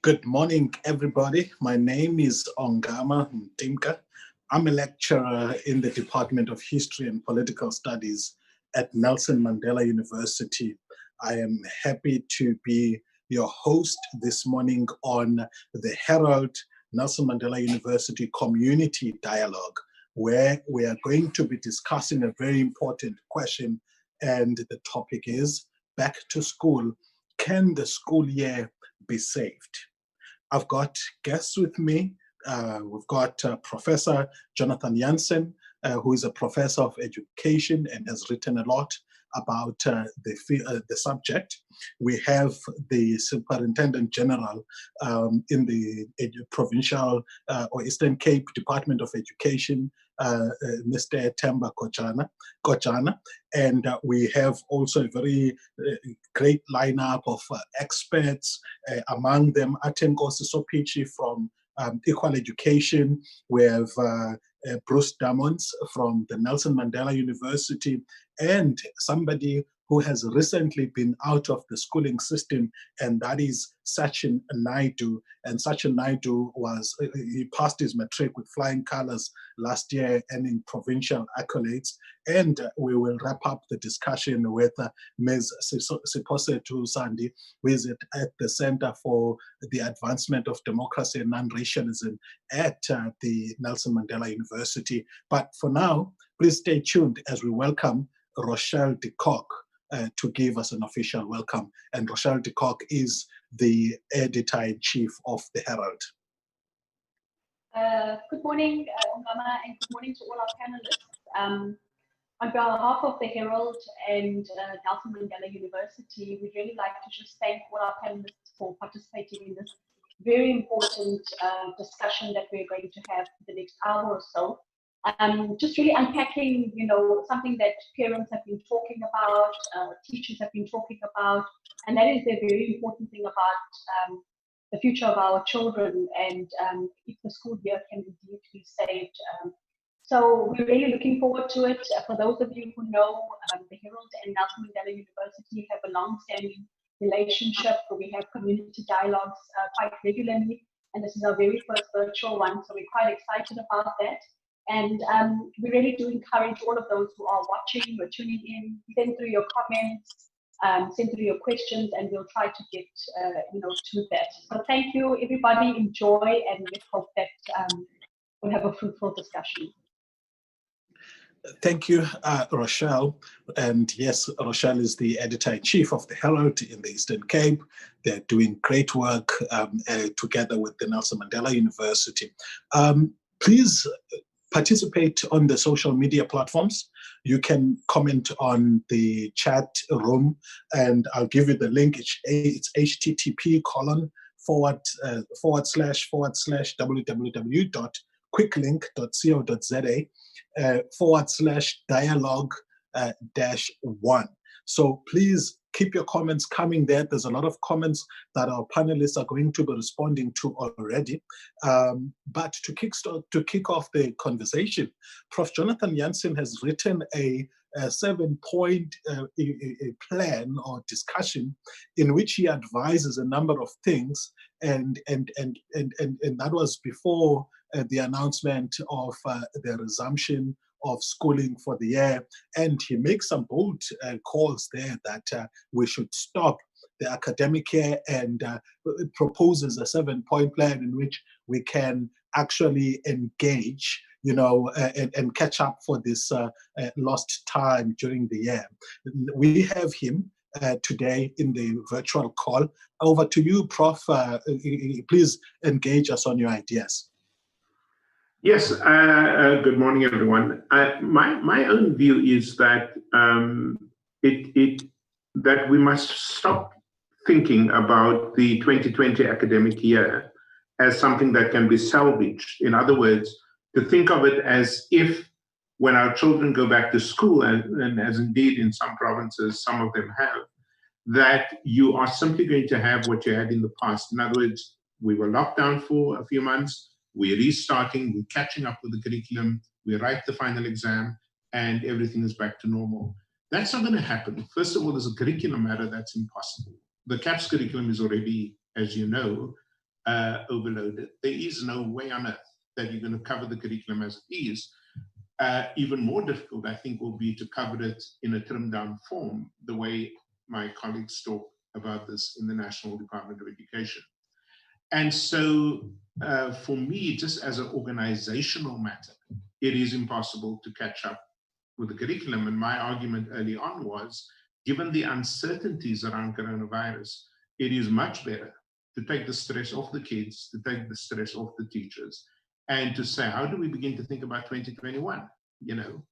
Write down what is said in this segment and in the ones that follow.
Good morning, everybody. My name is Ongama Mtimka. I'm a lecturer in the Department of History and Political Studies at Nelson Mandela University. I am happy to be your host this morning on the Herald Nelson Mandela University Community Dialogue, where we are going to be discussing a very important question, and the topic is back to school. Can the school year be saved? I've got guests with me. We've got Professor Jonathan Jansen, who is a professor of education and has written a lot about the subject. We have the Superintendent General in the Provincial or Eastern Cape Department of Education, Mr. Temba Kochana, and we have also a very great lineup of experts, among them Atenkosi Sopichi from Equal Education. We have Bruce Damons from the Nelson Mandela University, and somebody who has recently been out of the schooling system, and that is Sachin Naidu. And Sachin Naidu he passed his matric with flying colors last year, earning provincial accolades. And we will wrap up the discussion with Ms. Siposetu Sandi, who is at the Center for the Advancement of Democracy and Non-Racialism at the Nelson Mandela University. But for now, please stay tuned as we welcome Rochelle de Kock to give us an official welcome. And Rochelle de Kock is the editor-in-chief of the Herald. Good morning, Ongama, and good morning to all our panelists. On behalf of the Herald and Nelson Mandela University, we'd really like to just thank all our panelists for participating in this very important discussion that we're going to have for the next hour or so. Just really unpacking, something that parents have been talking about, teachers have been talking about, and that is the very important thing about the future of our children and if the school year can indeed be saved. So we're really looking forward to it. For those of you who know, the Herald and Nelson Mandela University have a long-standing relationship where we have community dialogues quite regularly, and this is our very first virtual one, so we're quite excited about that. And we really do encourage all of those who are watching or tuning in, send through your comments, send through your questions, and we'll try to get to that. So thank you, everybody. Enjoy, and let's hope that we'll have a fruitful discussion. Thank you, Rochelle. And yes, Rochelle is the editor-in-chief of the Herald in the Eastern Cape. They're doing great work together with the Nelson Mandela University. Please participate on the social media platforms. You can comment on the chat room, and I'll give you the link. It's http://www.quicklink.co.za/dialogue-1. So please keep your comments coming there. There's a lot of comments that our panelists are going to be responding to already. But to kick off the conversation, Prof. Jonathan Jansen has written a 7-point plan or discussion in which he advises a number of things, and that was before the announcement of the resumption of schooling for the year. And he makes some bold calls there that we should stop the academic year, and proposes a 7-point plan in which we can actually engage, and catch up for this lost time during the year. We have him today in the virtual call. Over to you, Prof. Please engage us on your ideas. Yes, good morning, everyone. My own view is that that we must stop thinking about the 2020 academic year as something that can be salvaged. In other words, to think of it as if when our children go back to school, and as indeed in some provinces, some of them have, that you are simply going to have what you had in the past. In other words, we were locked down for a few months, we're restarting, we're catching up with the curriculum, we write the final exam, and everything is back to normal. That's not going to happen. First of all, as a curriculum matter, that's impossible. The CAPS curriculum is already, as you know, overloaded. There is no way on earth that you're going to cover the curriculum as it is. Even more difficult, I think, will be to cover it in a trimmed down form, the way my colleagues talk about this in the National Department of Education. And so for me, just as an organizational matter, it is impossible to catch up with the curriculum. And my argument early on was, given the uncertainties around coronavirus, it is much better to take the stress off the kids, to take the stress off the teachers, and to say, how do we begin to think about 2021, you know,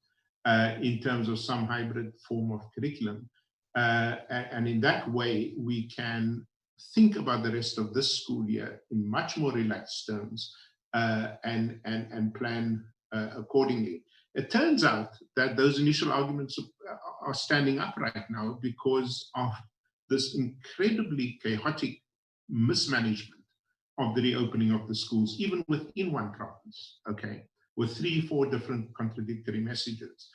in terms of some hybrid form of curriculum. And in that way, we can think about the rest of this school year in much more relaxed terms and plan accordingly. It turns out that those initial arguments are standing up right now because of this incredibly chaotic mismanagement of the reopening of the schools, even within one province, okay, with 3-4 different contradictory messages.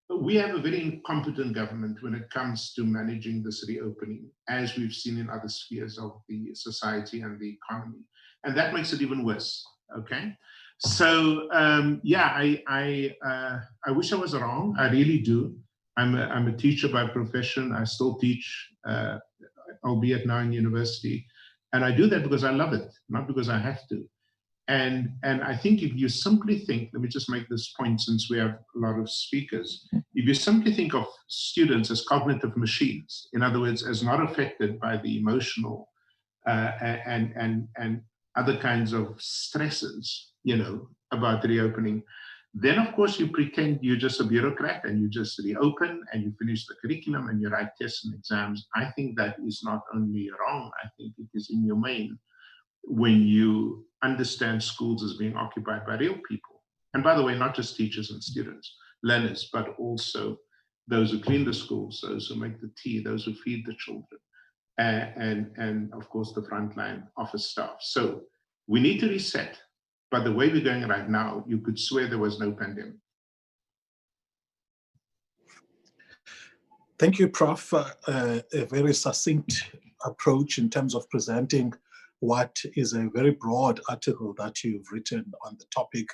But we have a very incompetent government when it comes to managing this reopening, as we've seen in other spheres of the society and the economy. And that makes it even worse, okay? So, yeah, I wish I was wrong, I really do. I'm a teacher by profession, I still teach, albeit now in university. And I do that because I love it, not because I have to. And I think if you simply think, let me just make this point since we have a lot of speakers, if you simply think of students as cognitive machines, in other words, as not affected by the emotional and other kinds of stresses, you know, about reopening, then of course you pretend you're just a bureaucrat and you just reopen and you finish the curriculum and you write tests and exams. I think that is not only wrong, I think it is inhumane when you understand schools as being occupied by real people. And by the way, not just teachers and students, learners, but also those who clean the schools, those who make the tea, those who feed the children, and of course the frontline office staff. So we need to reset. But the way we're going right now, you could swear there was no pandemic. Thank you, Prof. A very succinct approach in terms of presenting what is a very broad article that you've written on the topic.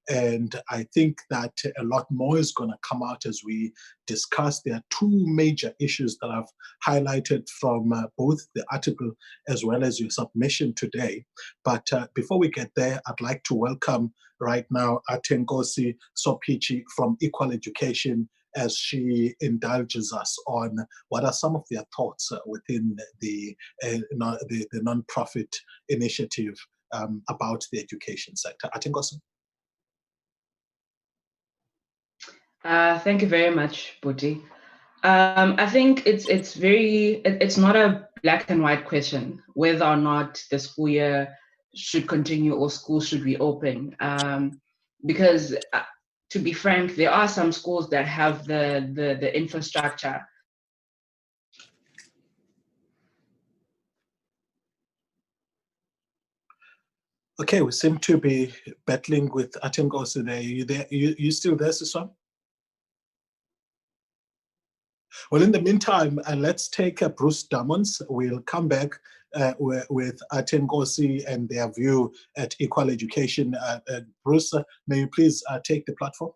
And I think that a lot more is going to come out as we discuss. There are two major issues that I've highlighted from both the article as well as your submission today. But before we get there, I'd like to welcome right now Atengosi Sopichi from Equal Education, as she indulges us on what are some of their thoughts within the non-profit initiative about the education sector. Atengosi. Thank you very much, Buti. I think it's not a black and white question whether or not the school year should continue or schools should reopen, because to be frank, there are some schools that have the infrastructure. Okay, we seem to be battling with Atengosi there. You there? You still there, Siswam? Well, in the meantime, let's take Bruce Damons. We'll come back with Atengosi and their view at Equal Education. Bruce, may you please take the platform?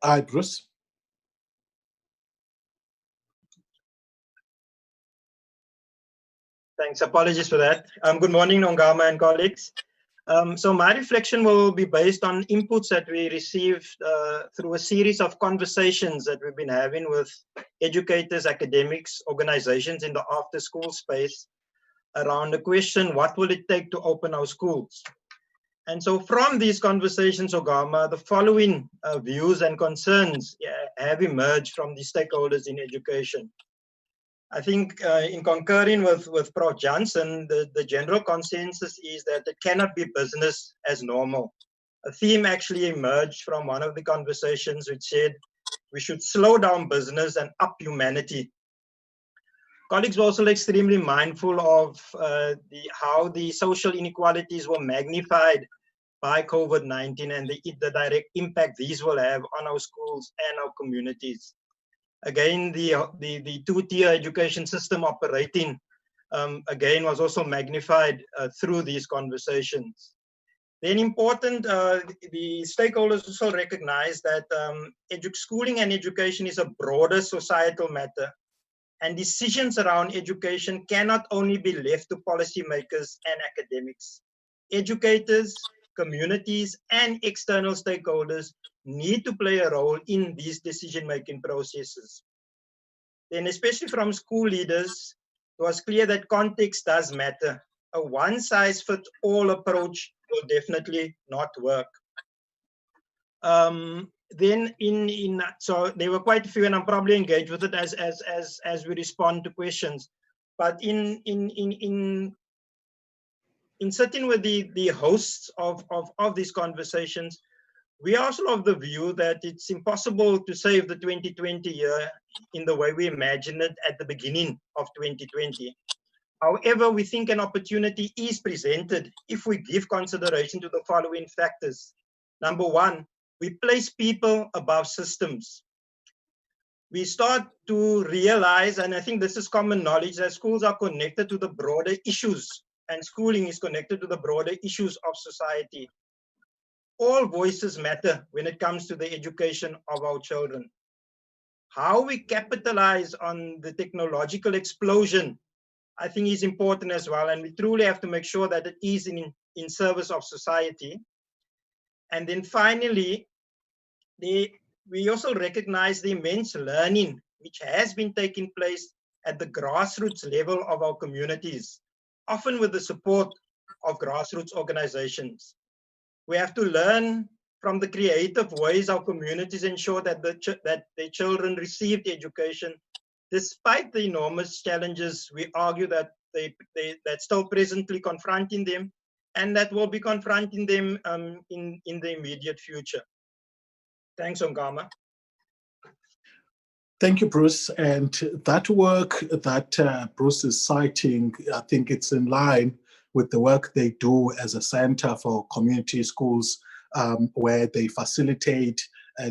Hi, Bruce. Thanks. Apologies for that. Good morning, Ongama and colleagues. So my reflection will be based on inputs that we received through a series of conversations that we've been having with educators, academics, organizations in the after-school space around the question, what will it take to open our schools? And so from these conversations, Ongama, the following views and concerns have emerged from the stakeholders in education. I think in concurring with Prof. Jansen, the general consensus is that it cannot be business as normal. A theme actually emerged from one of the conversations which said we should slow down business and up humanity. Colleagues were also extremely mindful of how the social inequalities were magnified by COVID-19 and the direct impact these will have on our schools and our communities. Again, the two-tier education system operating, again, was also magnified through these conversations. Then important, the stakeholders also recognize that schooling and education is a broader societal matter, and decisions around education cannot only be left to policymakers and academics. Educators, communities, and external stakeholders need to play a role in these decision-making processes. Then, especially from school leaders, it was clear that context does matter. A one-size-fits-all approach will definitely not work. Then so there were quite a few, and I'm probably engaged with it as we respond to questions. But in sitting with the hosts of these conversations, we are also of the view that it's impossible to save the 2020 year in the way we imagined it at the beginning of 2020. However, we think an opportunity is presented if we give consideration to the following factors. Number one, we place people above systems. We start to realize, and I think this is common knowledge, that schools are connected to the broader issues, and schooling is connected to the broader issues of society. All voices matter when it comes to the education of our children. How we capitalize on the technological explosion, I think, is important as well, and we truly have to make sure that it is in service of society. And then finally, we also recognize the immense learning which has been taking place at the grassroots level of our communities, often with the support of grassroots organizations. We have to learn from the creative ways our communities ensure that their children receive the education, despite the enormous challenges we argue that that's still presently confronting them, and that will be confronting them in the immediate future. Thanks, Ongama. Thank you, Bruce. And that work that Bruce is citing, I think it's in line with the work they do as a center for community schools, where they facilitate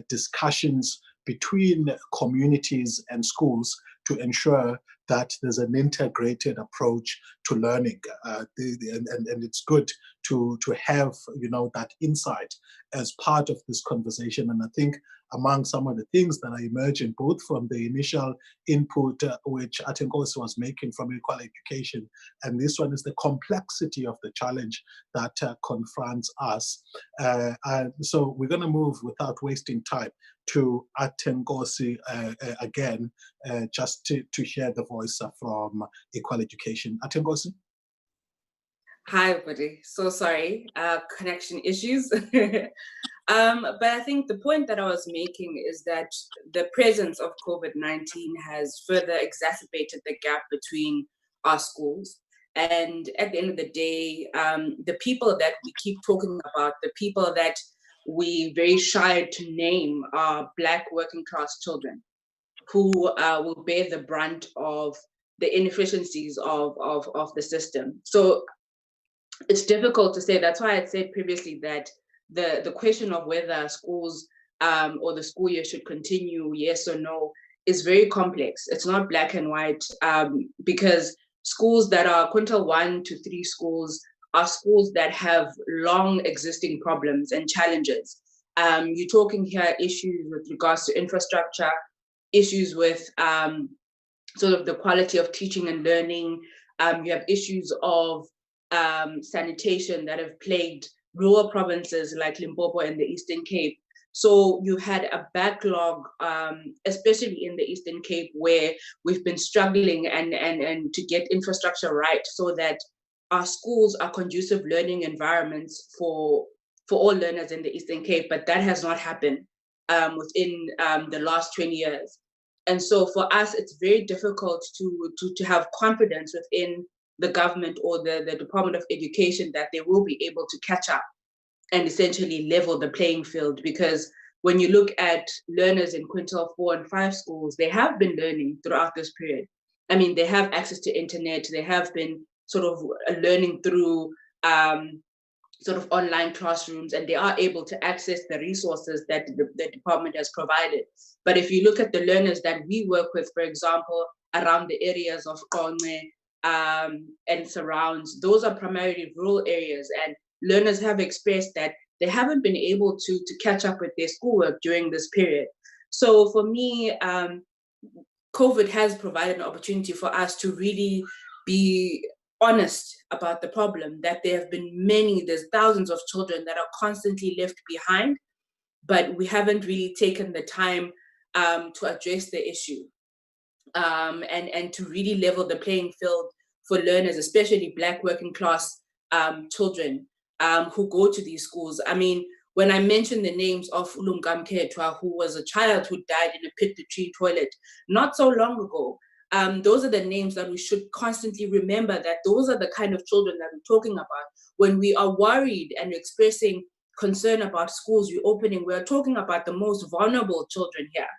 discussions between communities and schools to ensure that there's an integrated approach to learning, and it's good to have that insight as part of this conversation. And I think among some of the things that are emerging, both from the initial input which Atengosi was making from equal education, and this one is the complexity of the challenge that confronts us. So we're going to move without wasting time to Atengosi again, just to hear the voice from equal education. Atengosi? Hi, everybody. So sorry, connection issues. But I think the point that I was making is that the presence of COVID-19 has further exacerbated the gap between our schools. And at the end of the day, the people that we keep talking about, the people that we very shy to name, are Black working class children who will bear the brunt of the inefficiencies of the system. So it's difficult to say. That's why I said previously that the question of whether schools or the school year should continue, yes or no, is very complex. It's not black and white, because schools that are quintile 1 to 3 schools are schools that have long existing problems and challenges. You're talking here issues with regards to infrastructure, issues with sort of the quality of teaching and learning. You have issues of sanitation that have plagued rural provinces like Limpopo and the Eastern Cape. So you had a backlog, especially in the Eastern Cape, where we've been struggling and to get infrastructure right so that our schools are conducive learning environments for all learners in the Eastern Cape, but that has not happened within the last 20 years. And so for us, it's very difficult to have confidence within the government or the Department of Education that they will be able to catch up and essentially level the playing field. Because when you look at learners in quintile 4 and 5 schools, they have been learning throughout this period. I mean, they have access to internet, they have been sort of learning through sort of online classrooms, and they are able to access the resources that the department has provided. But if you look at the learners that we work with, for example, around the areas of Konge and surrounds, those are primarily rural areas, and learners have expressed that they haven't been able to catch up with their schoolwork during this period. So for me, COVID has provided an opportunity for us to really be honest about the problem, that there have been there's thousands of children that are constantly left behind, but we haven't really taken the time to address the issue and to really level the playing field for learners, especially Black working class children who go to these schools. I mean, when I mentioned the names of Ongama Mtimka, who was a child who died in a pit-to-tree toilet not so long ago, those are the names that we should constantly remember, that those are the kind of children that we're talking about. When we are worried and expressing concern about schools reopening, we're talking about the most vulnerable children here.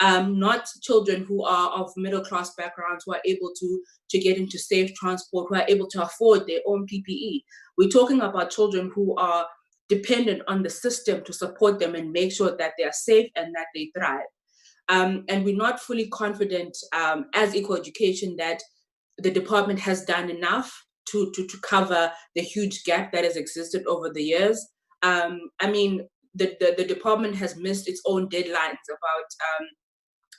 Not children who are of middle-class backgrounds, who are able to get into safe transport, who are able to afford their own PPE. We're talking about children who are dependent on the system to support them and make sure that they are safe and that they thrive. And we're not fully confident as Equal Education that the department has done enough to cover the huge gap that has existed over the years. I mean, the department has missed its own deadlines about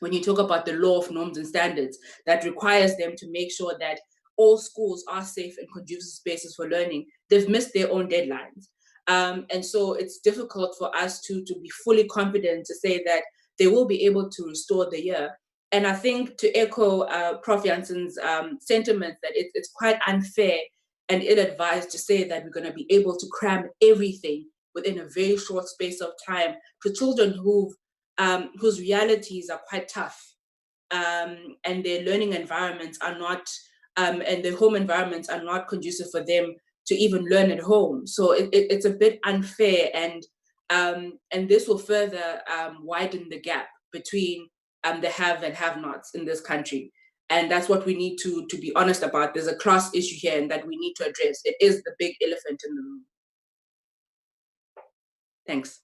when you talk about the law of norms and standards that requires them to make sure that all schools are safe and conducive spaces for learning. They've missed their own deadlines. And so it's difficult for us to be fully confident to say that they will be able to restore the year. And I think, to echo Prof. Jansen's sentiment, that it's quite unfair and ill-advised to say that we're going to be able to cram everything within a very short space of time for children whose realities are quite tough, and their learning environments are not, and their home environments are not conducive for them to even learn at home. So it's a bit unfair, and this will further widen the gap between the have and have-nots in this country. And that's what we need to be honest about. There's a class issue here and that we need to address. It is the big elephant in the room. Thanks.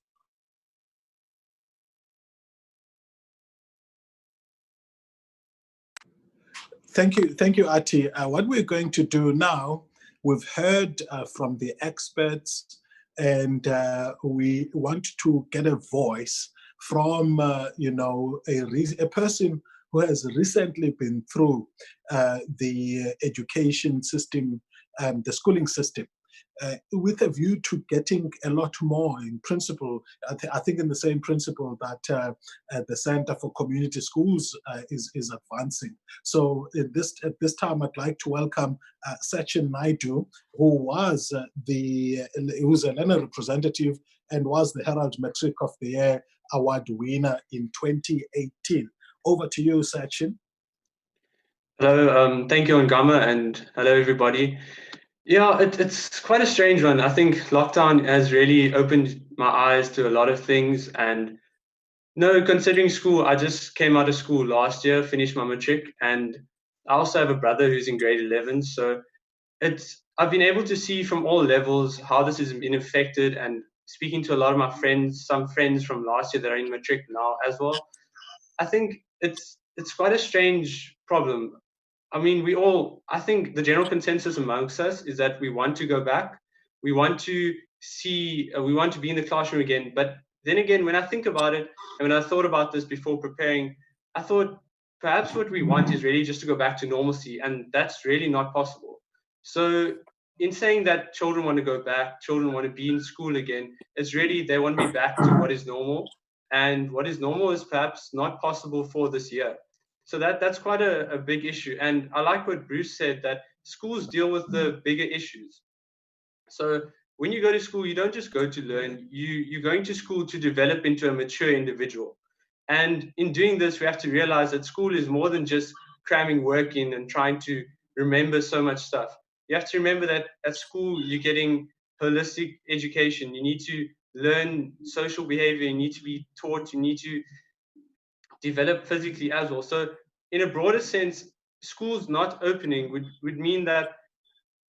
Thank you, Ati. What we're going to do now, we've heard from the experts, and we want to get a voice from a person who has recently been through the education system, the schooling system, with a view to getting a lot more in principle. I think in the same principle that the Center for Community Schools is advancing. So at this time, I'd like to welcome Sachin Naidu, who was who's a learner representative and was the Herald Matric of the Year Award winner in 2018. Over to you, Sachin. Hello, thank you, Ongama, and hello, everybody. Yeah, it's quite a strange one. I think lockdown has really opened my eyes to a lot of things. And no, considering school, I just came out of school last year, finished my matric, and I also have a brother who's in grade 11. So I've been able to see from all levels how this has been affected, and speaking to a lot of my friends, some friends from last year that are in matric now as well. I think it's quite a strange problem. I mean, I think the general consensus amongst us is that we want to go back. We want to we want to be in the classroom again. But then again, when I think about it, and when I thought about this before preparing, I thought perhaps what we want is really just to go back to normalcy, and that's really not possible. So in saying that children want to go back, children want to be in school again, it's really they want to be back to what is normal. And what is normal is perhaps not possible for this year. So that's quite a big issue. And I like what Bruce said, that schools deal with the bigger issues. So when you go to school, you don't just go to learn, you're going to school to develop into a mature individual. And in doing this, we have to realize that school is more than just cramming work in and trying to remember so much stuff. You have to remember that at school, you're getting holistic education. You need to learn social behavior, you need to be taught, you need to develop physically as well. So in a broader sense, schools not opening would mean that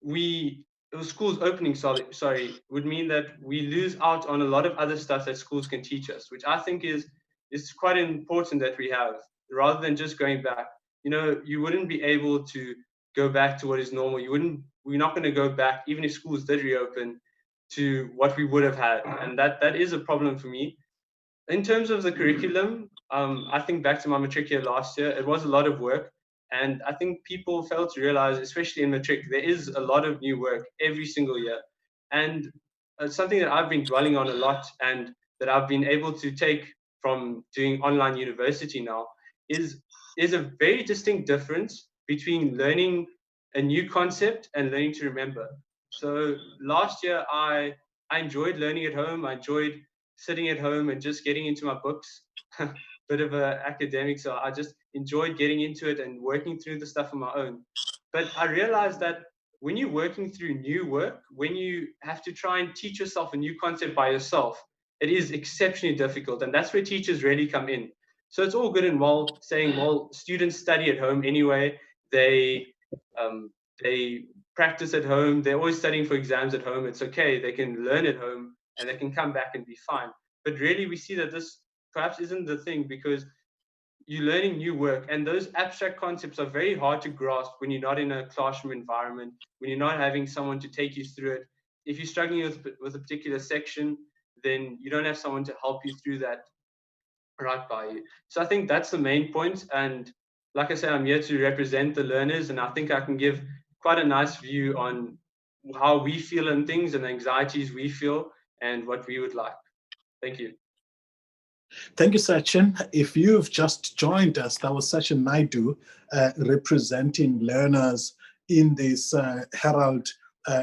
we schools opening, sorry, would mean that we lose out on a lot of other stuff that schools can teach us, which I think is quite important that we have, rather than just going back. You know, you wouldn't be able to go back to what is normal. We're not going to go back, even if schools did reopen, to what we would have had. And that is a problem for me. In terms of the curriculum, I think back to my matric year last year, it was a lot of work. And I think people fail to realize, especially in matric, there is a lot of new work every single year. And something that I've been dwelling on a lot and that I've been able to take from doing online university now is a very distinct difference between learning a new concept and learning to remember. So last year, I enjoyed learning at home. I enjoyed sitting at home and just getting into my books. Bit of a academic, so I just enjoyed getting into it and working through the stuff on my own. But I realized that when you're working through new work, when you have to try and teach yourself a new concept by yourself, it is exceptionally difficult. And that's where teachers really come in. So it's all good and well saying, well, students study at home anyway. They practice at home. They're always studying for exams at home. It's okay. They can learn at home and they can come back and be fine. But really, we see that this perhaps isn't the thing, because you're learning new work, and those abstract concepts are very hard to grasp when you're not in a classroom environment, when you're not having someone to take you through it. If you're struggling with a particular section, then you don't have someone to help you through that right by you. So I think that's the main point. And like I said, I'm here to represent the learners, and I think I can give quite a nice view on how we feel in things and the anxieties we feel and what we would like. Thank you. Thank you, Sachin. If you've just joined us, that was Sachin Naidu representing learners in this Herald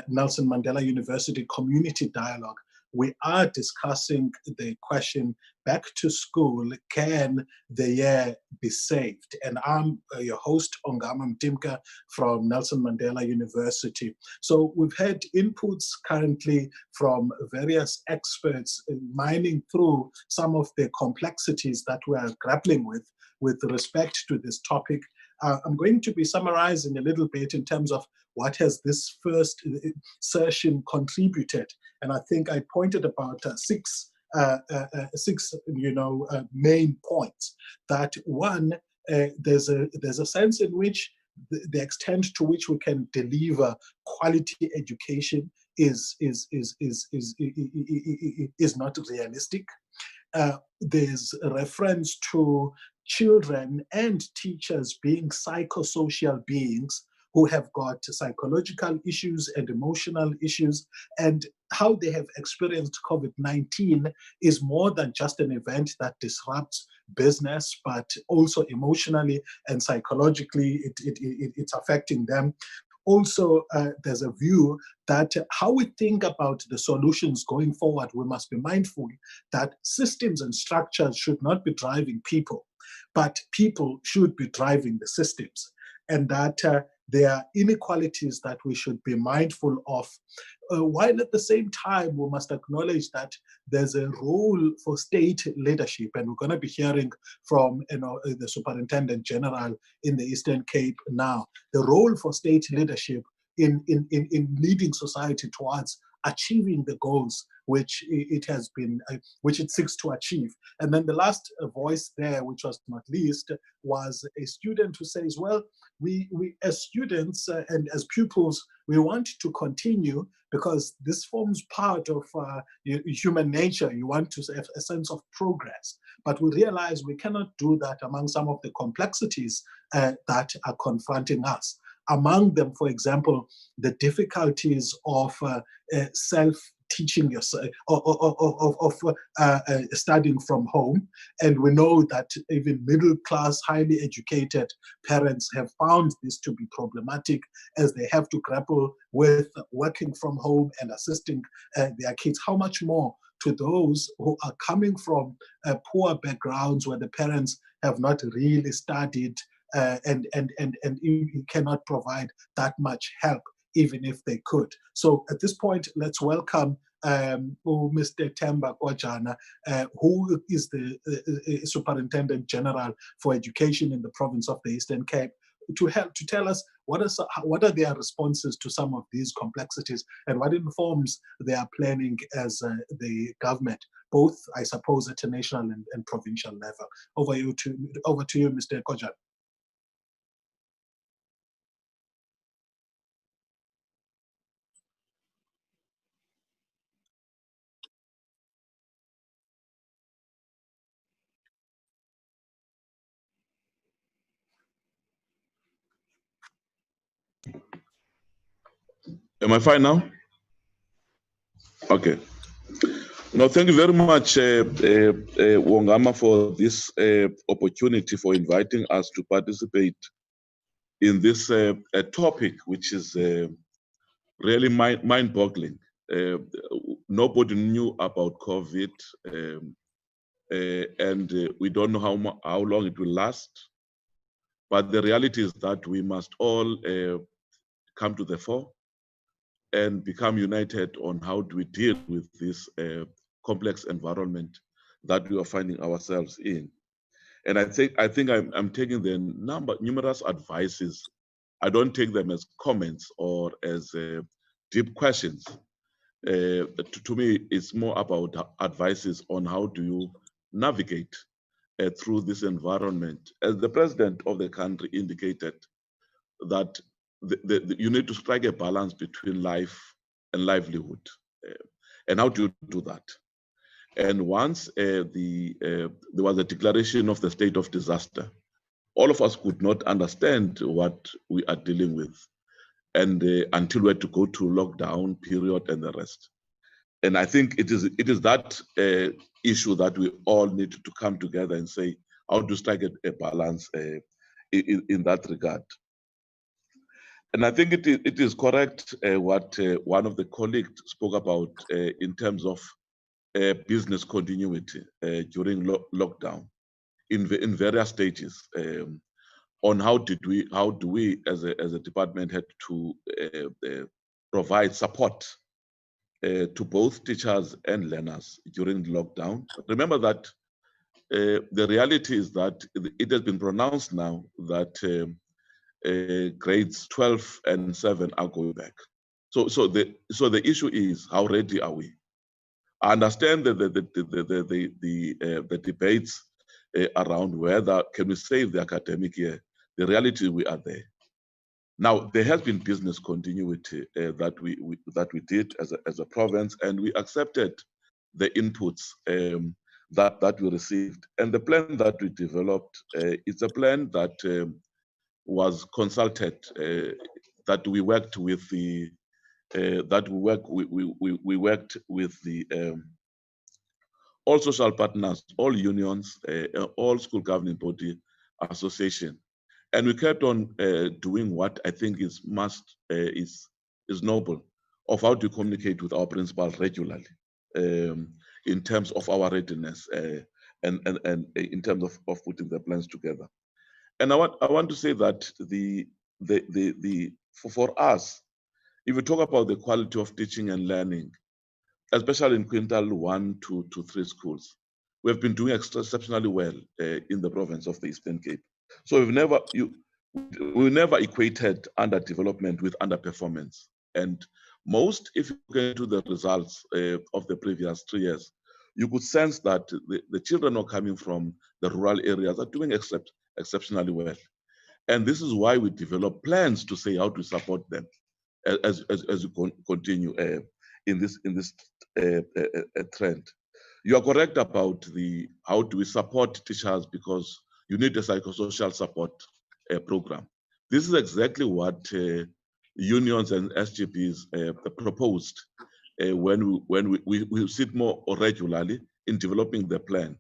Nelson Mandela University Community Dialogue. We are discussing the question, back to school, can the year be saved? And I'm your host, Ongama Mtimka from Nelson Mandela University. So we've had inputs currently from various experts mining through some of the complexities that we are grappling with respect to this topic. I'm going to be summarizing a little bit in terms of what has this first session contributed. And I think I pointed about six main points. That one, there's a sense in which the extent to which we can deliver quality education is not realistic. There's a reference to children and teachers being psychosocial beings who have got psychological issues and emotional issues, and how they have experienced COVID-19 is more than just an event that disrupts business, but also emotionally and psychologically it's affecting them. Also, there's a view that how we think about the solutions going forward, we must be mindful that systems and structures should not be driving people, but people should be driving the systems, and that there are inequalities that we should be mindful of, while at the same time we must acknowledge that there's a role for state leadership, and we're going to be hearing from the Superintendent General in the Eastern Cape now, the role for state leadership in leading society towards achieving the goals which it seeks to achieve. And then the last voice there, which was not least, was a student who says, well, we as students and as pupils, we want to continue because this forms part of human nature. You want to have a sense of progress, but we realize we cannot do that among some of the complexities that are confronting us. Among them, for example, the difficulties of self-teaching yourself, of studying from home. And we know that even middle-class, highly educated parents have found this to be problematic as they have to grapple with working from home and assisting their kids. How much more to those who are coming from poor backgrounds where the parents have not really studied and cannot provide that much help, even if they could. So at this point, let's welcome Mr. Temba Kwajana, who is the Superintendent General for Education in the province of the Eastern Cape, to help to tell us what are their responses to some of these complexities and what informs their planning as the government, both, I suppose, at a national and provincial level. Over to you, Mr. Kojan. Am I fine now? Okay. No, thank you very much, Ongama, for this opportunity for inviting us to participate in this topic, which is really mind-boggling. Nobody knew about COVID, and we don't know how long it will last. But the reality is that we must all come to the fore and become united on how do we deal with this complex environment that we are finding ourselves in. And I think I'm taking the numerous advices. I don't take them as comments or as deep questions. To me, it's more about advices on how do you navigate through this environment. As the president of the country indicated, that you need to strike a balance between life and livelihood. And how do you do that? And once there was a declaration of the state of disaster, all of us could not understand what we are dealing with, and until we had to go to lockdown period and the rest. And I think it is that issue that we all need to come together and say, how to strike a balance in that regard. And I think it is correct what one of the colleagues spoke about in terms of business continuity during lockdown in various stages. On how do we as a department had to provide support to both teachers and learners during the lockdown. Remember that the reality is that it has been pronounced now that grades 12 and 7 are going back. So the issue is, how ready are we? I understand the debates around whether can we save the academic year. The reality, we are there. Now, there has been business continuity that we did as a province, and we accepted the inputs that we received. And the plan that we developed, it's a plan that was consulted, that we worked with the we worked with the all social partners, all unions, all school governing body association. And we kept on doing what I think is noble, of how to communicate with our principals regularly in terms of our readiness and in terms of putting the plans together. And I want to say that for us, if we talk about the quality of teaching and learning, especially in quintile 1 to 3 schools, we have been doing exceptionally well in the province of the Eastern Cape. So we never equated underdevelopment with underperformance. And most, if you get to the results of the previous 3 years, you could sense that the children who are coming from the rural areas are doing exceptionally well. And this is why we develop plans to say how to support them as we continue in this trend. You are correct about how do we support teachers, because you need a psychosocial support program. This is exactly what unions and SGPs proposed when we sit more regularly in developing the plan.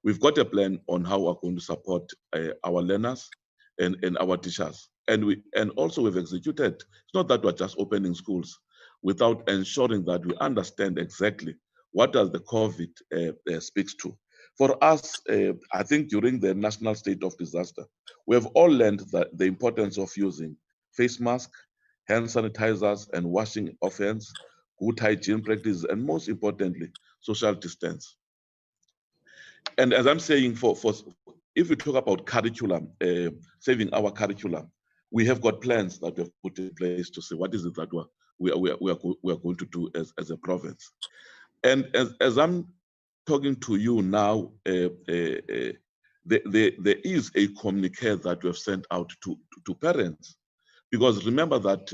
We've got a plan on how we're going to support our learners and our teachers. And also we've executed. It's not that we're just opening schools without ensuring that we understand exactly what does the COVID speaks to. For us, I think during the national state of disaster, we have all learned that the importance of using face masks, hand sanitizers, and washing of hands, good hygiene practices, and most importantly, social distance. And as I'm saying, if we talk about curriculum, saving our curriculum, we have got plans that we have put in place to see what is it that we are going to do as a province. And as I'm talking to you now, there is a communique that we have sent out to parents, because remember that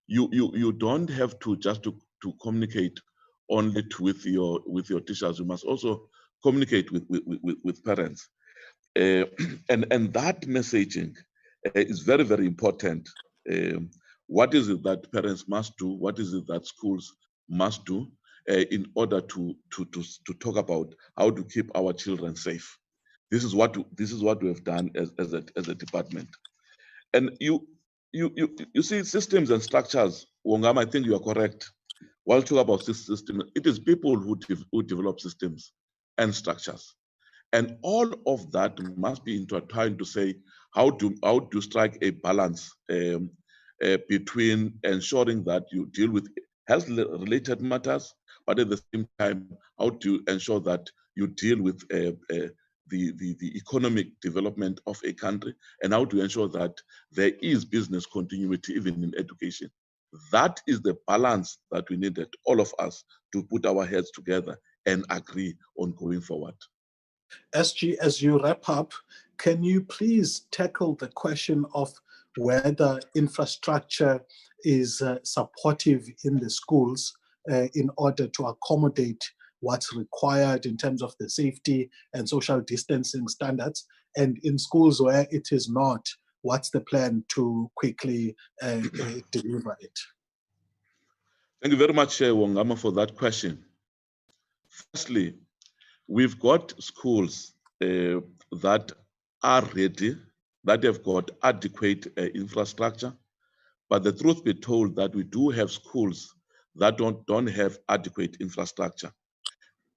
you don't have to just to communicate only with your teachers. You must also communicate with parents, and that messaging is very, very important. What is it that parents must do? What is it that schools must do in order to talk about how to keep our children safe? This is what we have done as a department. And you see systems and structures, Wongama, I think you are correct. While talking about this system, it is people who develop systems and structures. And all of that must be intertwined to say how to strike a balance between ensuring that you deal with health-related matters, but at the same time, how to ensure that you deal with the economic development of a country, and how to ensure that there is business continuity even in education. That is the balance that we needed, all of us, to put our heads together and agree on going forward. SG, as you wrap up, can you please tackle the question of whether infrastructure is supportive in the schools in order to accommodate what's required in terms of the safety and social distancing standards, and in schools where it is not, what's the plan to quickly deliver it? Thank you very much, Wongama, for that question. Firstly, we've got schools that are ready, that have got adequate infrastructure, but the truth be told that we do have schools that don't have adequate infrastructure.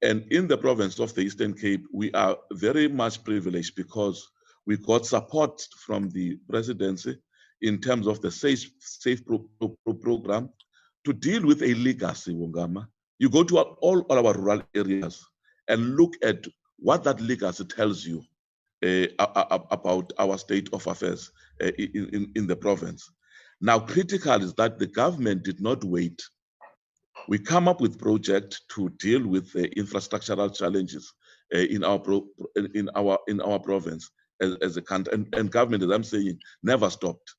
And in the province of the Eastern Cape, we are very much privileged because we got support from the presidency in terms of the Safe program to deal with a legacy, Wongama. You go to all our rural areas and look at what that legacy tells you about our state of affairs in the province. Now, critical is that the government did not wait. We come up with projects to deal with the infrastructural challenges in our province as a country, and government, as I'm saying, never stopped.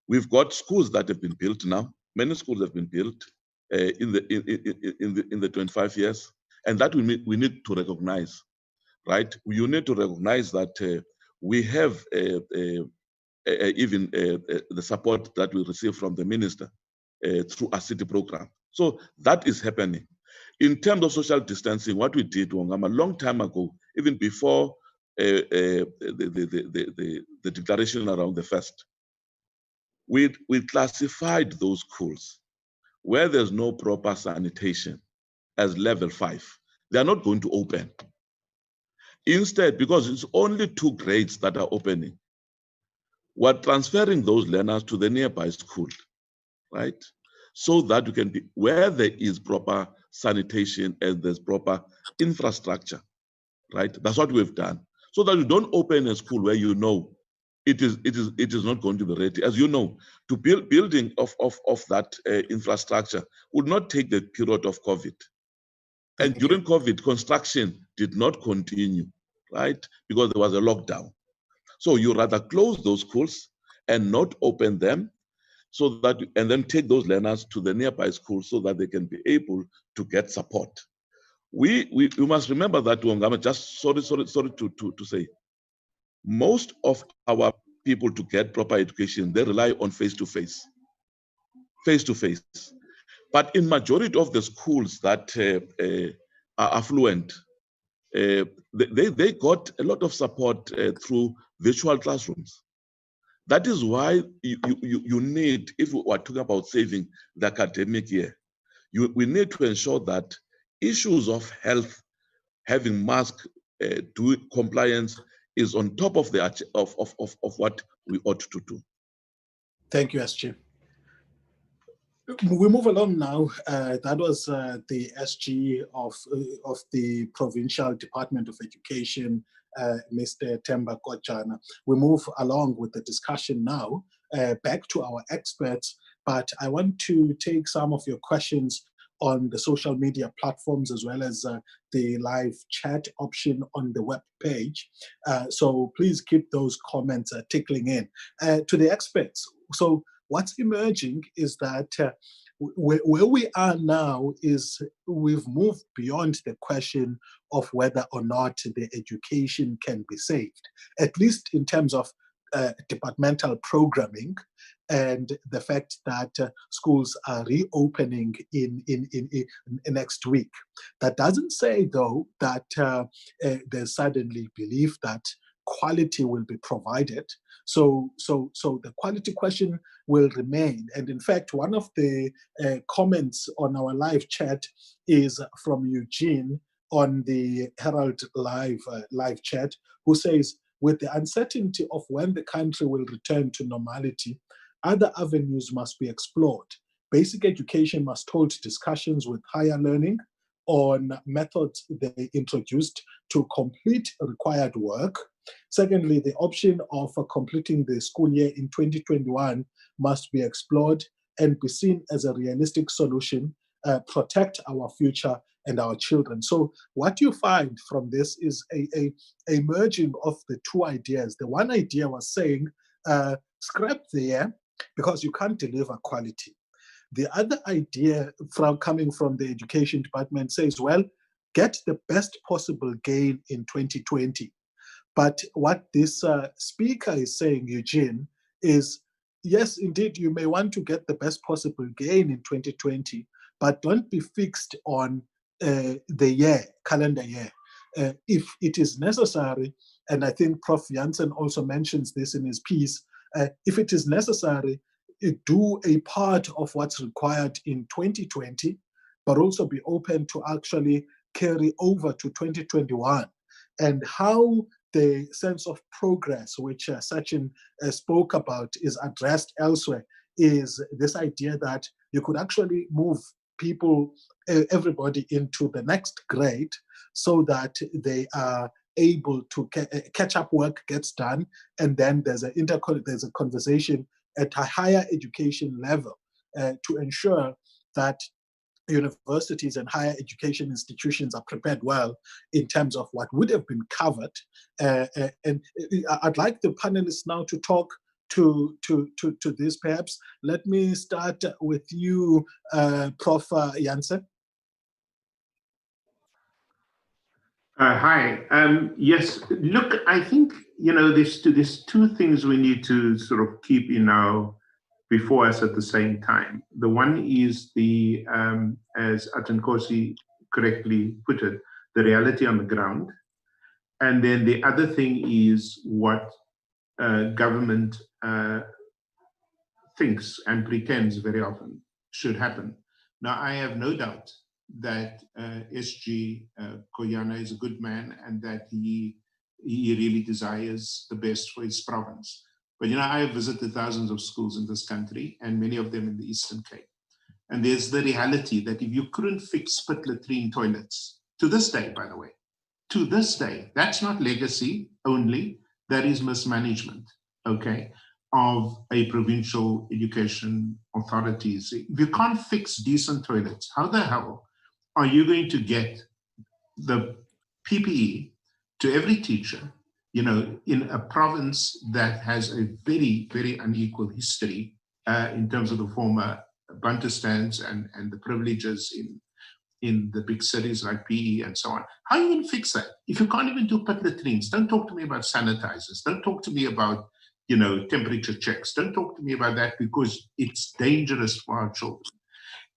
We've got schools that have been built now. Many schools have been built in the 25 years, and that we need to recognize, right? You need to recognize that we have even the support that we receive from the minister through a city program. So that is happening. In terms of social distancing, what we did, Wongama, a long time ago, even before the declaration around the first, we classified those schools where there's no proper sanitation as level 5. They are not going to open. Instead, because it's only 2 grades that are opening, we're transferring those learners to the nearby school, right? So that we can be where there is proper sanitation and there's proper infrastructure, right? That's what we've done. So that you don't open a school where you know it is not going to be ready. As you know, to building of that infrastructure would not take the period of COVID. And during COVID, construction did not continue, right? Because there was a lockdown. So you rather close those schools and not open them, so that, and then take those learners to the nearby schools so that they can be able to get support. We must remember that, Wongama, just sorry to say, most of our people to get proper education, they rely on face-to-face. But in majority of the schools that are affluent, they got a lot of support through virtual classrooms. That is why you need, if we are talking about saving the academic year, we need to ensure that issues of health, having mask, doing compliance is on top of what we ought to do. Thank you, SG. We move along now. That was the SG of the Provincial Department of Education, Mr. Temba Kotjana. We move along with the discussion now back to our experts, but I want to take some of your questions on the social media platforms as well as the live chat option on the web page. So please keep those comments tickling in. To the experts, so what's emerging is that where we are now is we've moved beyond the question of whether or not the education can be saved, at least in terms of departmental programming and the fact that schools are reopening in next week. That doesn't say, though, that there's suddenly belief that quality will be provided. So the quality question will remain. And in fact, one of the comments on our live chat is from Eugene on the Herald live chat, who says, with the uncertainty of when the country will return to normality, other avenues must be explored. Basic education must hold discussions with higher learning on methods they introduced to complete required work. Secondly, the option of completing the school year in 2021 must be explored and be seen as a realistic solution, protect our future and our children. So what you find from this is a merging of the two ideas. The one idea was saying, scrap the year because you can't deliver quality. The other idea coming from the education department says, well, get the best possible gain in 2020. But what this speaker is saying, Eugene, is, yes, indeed, you may want to get the best possible gain in 2020, but don't be fixed on the year, calendar year. If it is necessary, and I think Prof. Jansen also mentions this in his piece, if it is necessary, do a part of what's required in 2020, but also be open to actually carry over to 2021. And how the sense of progress, which Sachin spoke about, is addressed elsewhere, is this idea that you could actually move people, everybody into the next grade so that they are able to catch up work gets done, and then there's a conversation at a higher education level to ensure that universities and higher education institutions are prepared well in terms of what would have been covered. And I'd like the panelists now to talk to this perhaps. Let me start with you, Prof. Jansen. Hi. Yes. Look, I think there's two things we need to sort of keep before us at the same time. The one is the, as Atankosi correctly put it, the reality on the ground, and then the other thing is what government thinks and pretends very often should happen. Now, I have no doubt that SG Koyana is a good man and that he really desires the best for his province. But I have visited thousands of schools in this country and many of them in the Eastern Cape. And there's the reality that if you couldn't fix split latrine toilets, to this day, by the way, to this day, that's not legacy only, that is mismanagement, okay, of a provincial education authorities. If you can't fix decent toilets, how the hell are you going to get the PPE to every teacher, in a province that has a very, very unequal history in terms of the former Bantustans and the privileges in the big cities like PE and so on? How are you going to fix that? If you can't even do pit latrines, don't talk to me about sanitizers. Don't talk to me about, temperature checks. Don't talk to me about that, because it's dangerous for our children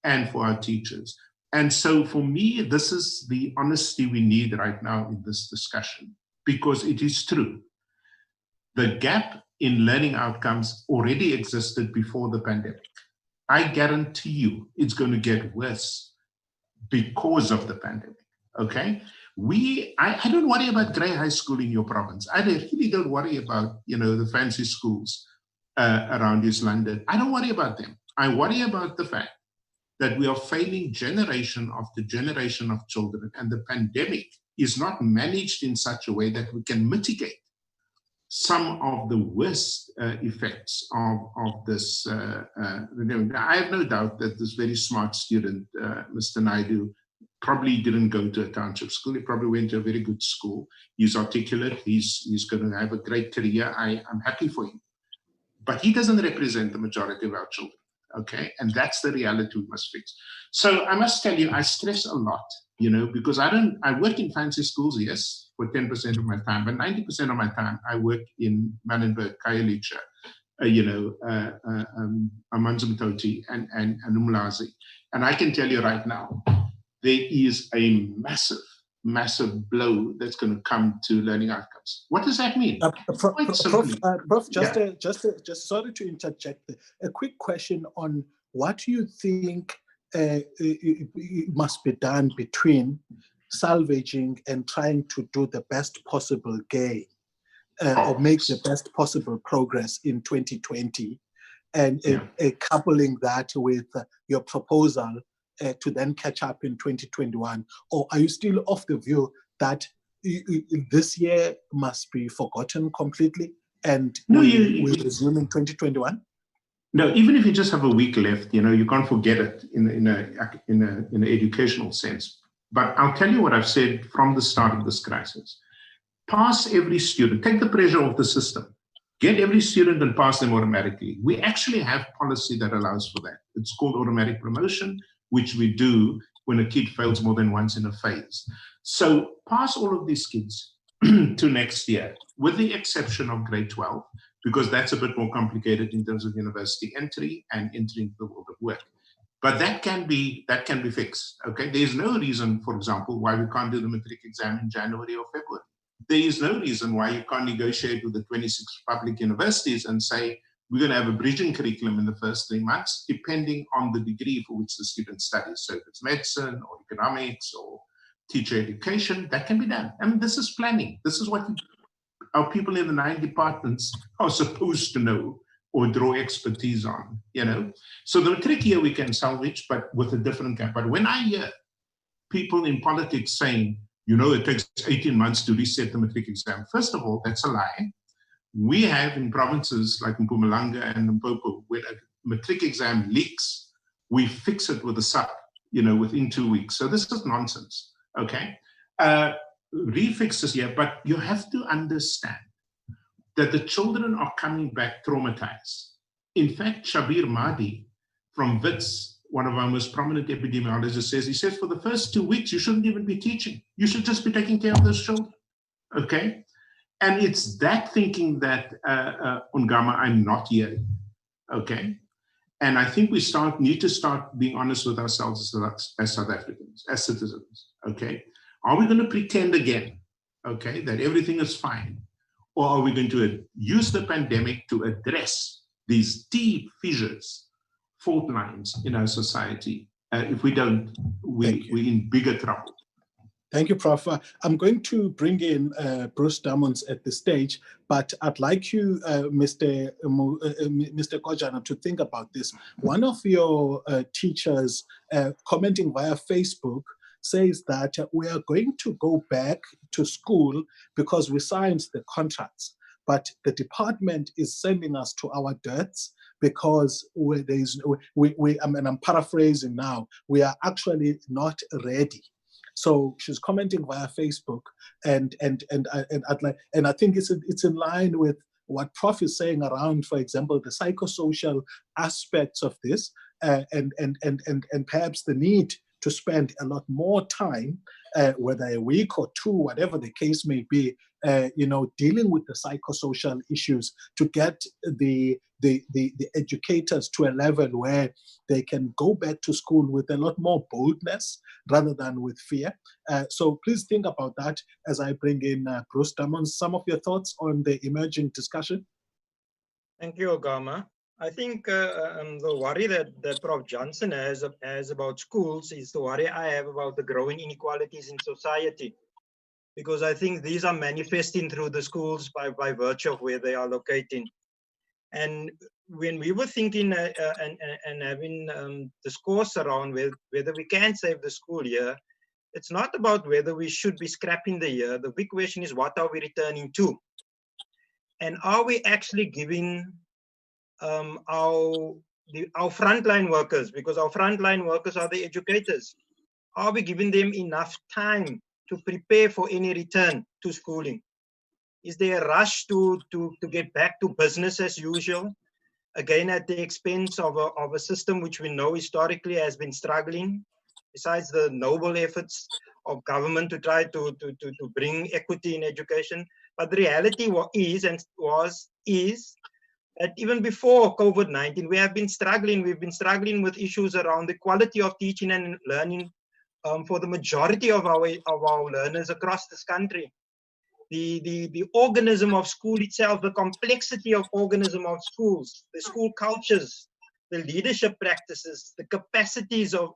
and for our teachers. And so for me, this is the honesty we need right now in this discussion, because it is true. The gap in learning outcomes already existed before the pandemic. I guarantee you it's going to get worse because of the pandemic, okay? I don't worry about grey high school in your province. I really don't worry about, the fancy schools around East London. I don't worry about them. I worry about the fact that we are failing generation after generation of children, and the pandemic is not managed in such a way that we can mitigate some of the worst effects of this. I have no doubt that this very smart student, Mr. Naidu, probably didn't go to a township school. He probably went to a very good school. He's articulate. He's going to have a great career. I'm happy for him. But he doesn't represent the majority of our children, okay? And that's the reality we must fix. So I must tell you, I stress a lot, you know, because I work in fancy schools, yes, for 10% of my time, but 90% of my time I work in Manenberg, Khayelitsha, Amanzimtoti and Umlazi. And I can tell you right now, there is a massive blow that's going to come to learning outcomes. What does that mean? Prof, just sorry to interject. A quick question on what you think must be done between salvaging and trying to do the best possible gain or make the best possible progress in 2020, and coupling that with your proposal to then catch up in 2021? Or are you still of the view that this year must be forgotten completely and we resume in 2021? No, even if you just have a week left, you know, you can't forget it in an educational sense. But I'll tell you what I've said from the start of this crisis. Pass every student, take the pressure off the system. Get every student and pass them automatically. We actually have policy that allows for that. It's called automatic promotion, which we do when a kid fails more than once in a phase. So pass all of these kids to next year, with the exception of grade 12, because that's a bit more complicated in terms of university entry and entering the world of work. But that can be fixed, okay? There's no reason, for example, why we can't do the matric exam in January or February. There is no reason why you can't negotiate with the 26 public universities and say, we're going to have a bridging curriculum in the first 3 months, depending on the degree for which the student studies. So if it's medicine or economics or teacher education, that can be done. I mean, this is planning. This is what our people in the 9 departments are supposed to know or draw expertise on, you know. So the matric year we can salvage, but with a different gap. But when I hear people in politics saying, you know, it takes 18 months to reset the matric exam, first of all, that's a lie. We have in provinces like Mpumalanga and Limpopo, where a matric exam leaks, we fix it with a sub, you know, within 2 weeks. So this is nonsense, okay? Refix this year, but you have to understand that the children are coming back traumatized. In fact, Shabir Mahdi from WITS, one of our most prominent epidemiologists, he says for the first 2 weeks, you shouldn't even be teaching. You should just be taking care of those children, okay? And it's that thinking that, Ongama, I'm not hearing, okay? And I think we need to start being honest with ourselves as South Africans, as citizens, okay? Are we going to pretend again, okay, that everything is fine? Or are we going to use the pandemic to address these deep fissures, fault lines in our society? If we don't, we're in bigger trouble. Thank you, Prof. I'm going to bring in Bruce Damons at the stage, but I'd like you, Mr. Kojana, to think about this. One of your teachers commenting via Facebook says that we are going to go back to school because we signed the contracts, but the department is sending us to our deaths because I'm paraphrasing now, we are actually not ready. So she's commenting via Facebook, and I think it's in line with what Prof is saying around, for example, the psychosocial aspects of this, and perhaps the need to spend a lot more time, whether a week or 2, whatever the case may be, dealing with the psychosocial issues to get the educators to a level where they can go back to school with a lot more boldness rather than with fear. So please think about that as I bring in Bruce Damons. Some of your thoughts on the emerging discussion? Thank you, Ongama. I think the worry that Prof. Jansen has about schools is the worry I have about the growing inequalities in society, because I think these are manifesting through the schools by virtue of where they are located. And when we were thinking and having discourse around whether we can save the school year, it's not about whether we should be scrapping the year. The big question is, what are we returning to? And are we actually giving our frontline workers, because our frontline workers are the educators, are we giving them enough time to prepare for any return to schooling? Is there a rush to get back to business as usual, again at the expense of a system which we know historically has been struggling, besides the noble efforts of government to try to bring equity in education? But the reality is that even before COVID-19, we have been struggling. We've been struggling with issues around the quality of teaching and learning for the majority of our learners across this country. The organism of school itself, the complexity of organism of schools, the school cultures, the leadership practices, the capacities of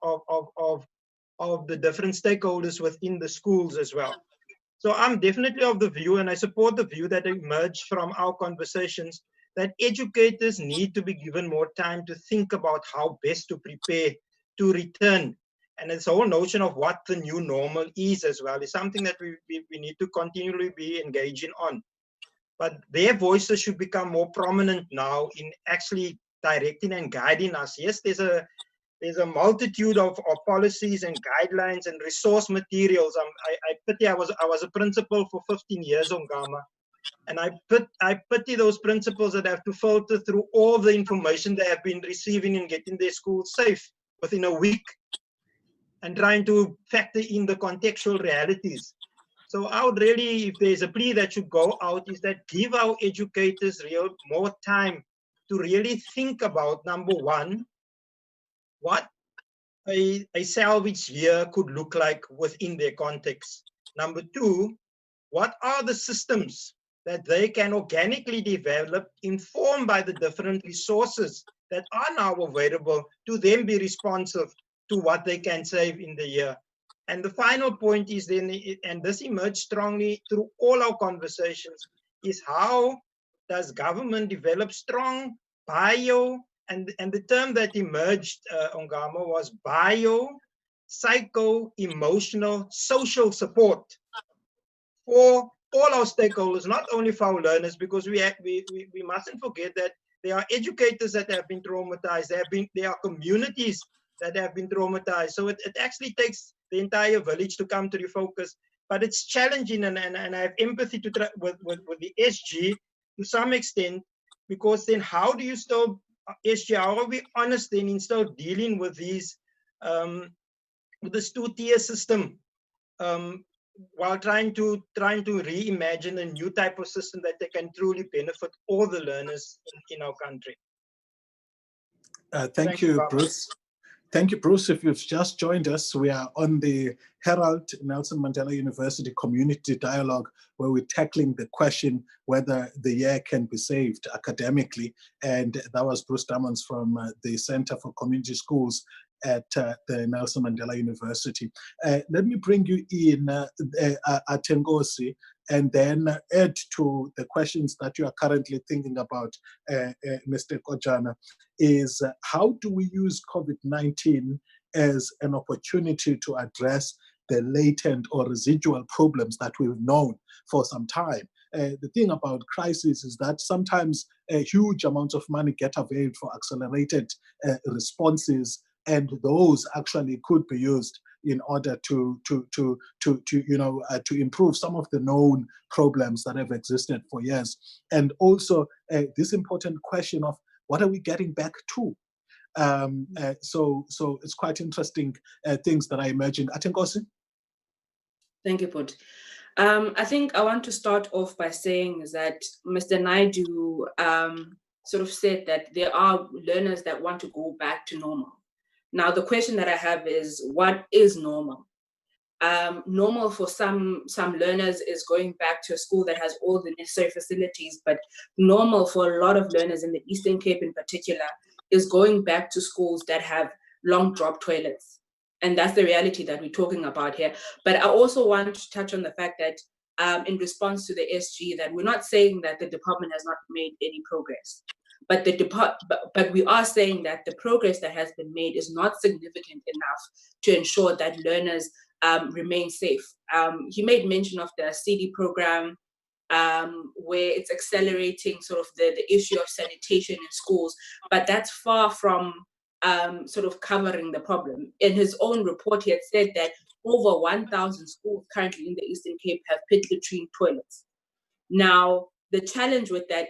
the different stakeholders within the schools as well. So I'm definitely of the view, and I support the view that emerged from our conversations, that educators need to be given more time to think about how best to prepare to return. And this whole notion of what the new normal is as well is something that we need to continually be engaging on. But their voices should become more prominent now in actually directing and guiding us. Yes, there's a multitude of policies and guidelines and resource materials. I pity, I was a principal for 15 years on Ongama. And I pity those principals that have to filter through all the information they have been receiving and getting their schools safe within a week, and trying to factor in the contextual realities. So I would really, if there's a plea that should go out, is that give our educators more time to really think about, number one, what a salvage year could look like within their context. Number two, what are the systems that they can organically develop, informed by the different resources that are now available, to then be responsive to what they can save in the year. And the final point is then, and this emerged strongly through all our conversations, is how does government develop strong bio, and the term that emerged, Ongama, was bio, psycho, emotional, social support for all our stakeholders, not only for our learners, because we mustn't forget that there are educators that have been traumatized, there are communities that have been traumatized. So it actually takes the entire village to come to refocus. But it's challenging, and I have empathy to try with the SG to some extent, because then how do you still, SG, how are we honest then in still dealing with these, with this two-tier system, while trying to reimagine a new type of system that they can truly benefit all the learners in our country. Thank you, Bruce. Thank you, Bruce. If you've just joined us, we are on the Herald Nelson Mandela University Community Dialogue, where we're tackling the question whether the year can be saved academically. And that was Bruce Damons from the Center for Community Schools at the Nelson Mandela University. Let me bring you in, Atengosi, and then add to the questions that you are currently thinking about, Mr. Kojana, is how do we use COVID-19 as an opportunity to address the latent or residual problems that we've known for some time? The thing about crisis is that sometimes huge amounts of money get availed for accelerated responses, and those actually could be used in order to improve some of the known problems that have existed for years. And also this important question of what are we getting back to? So it's quite interesting things that I imagine. Atengosi? Thank you, Put. I think I want to start off by saying is that Mr. Naidu sort of said that there are learners that want to go back to normal. Now, the question that I have is, what is normal? Normal for some learners is going back to a school that has all the necessary facilities, but normal for a lot of learners in the Eastern Cape in particular is going back to schools that have long drop toilets. And that's the reality that we're talking about here. But I also want to touch on the fact that in response to the SG, that we're not saying that the department has not made any progress. But but we are saying that the progress that has been made is not significant enough to ensure that learners remain safe. He made mention of the CD program, where it's accelerating sort of the issue of sanitation in schools, but that's far from sort of covering the problem. In his own report, he had said that over 1,000 schools currently in the Eastern Cape have pit latrine toilets. Now, the challenge with that,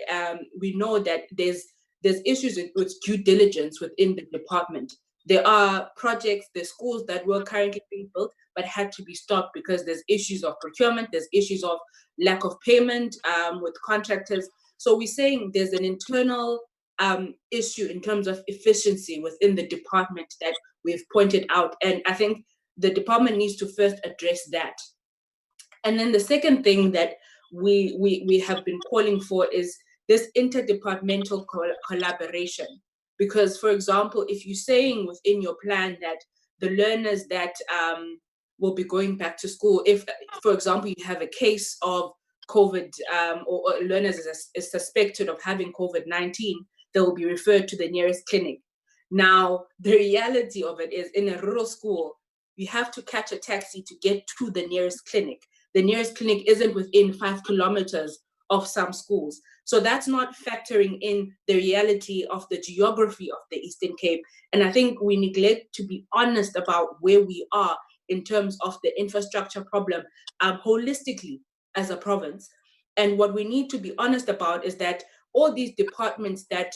we know that there's issues with due diligence within the department. There are projects, there's schools that were currently being built, but had to be stopped because there's issues of procurement, there's issues of lack of payment with contractors. So we're saying there's an internal issue in terms of efficiency within the department that we've pointed out. And I think the department needs to first address that. And then the second thing that we have been calling for is this interdepartmental collaboration. Because, for example, if you're saying within your plan that the learners that will be going back to school, if, for example, you have a case of COVID or learners is suspected of having COVID-19, they will be referred to the nearest clinic. Now, the reality of it is in a rural school, you have to catch a taxi to get to the nearest clinic. The nearest clinic isn't within 5 kilometers of some schools. So that's not factoring in the reality of the geography of the Eastern Cape. And I think we neglect to be honest about where we are in terms of the infrastructure problem holistically as a province. And what we need to be honest about is that all these departments that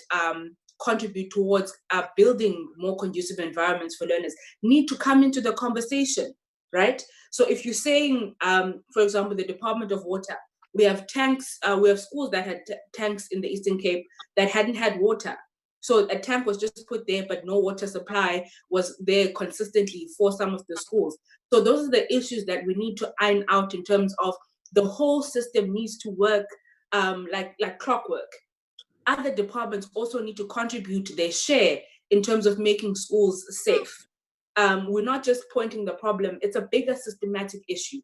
contribute towards building more conducive environments for learners need to come into the conversation, right? So if you're saying, for example, the Department of Water, we have tanks, we have schools that had tanks in the Eastern Cape that hadn't had water. So a tank was just put there, but no water supply was there consistently for some of the schools. So those are the issues that we need to iron out in terms of the whole system needs to work like clockwork. Other departments also need to contribute their share in terms of making schools safe. We're not just pointing the problem, it's a bigger systematic issue.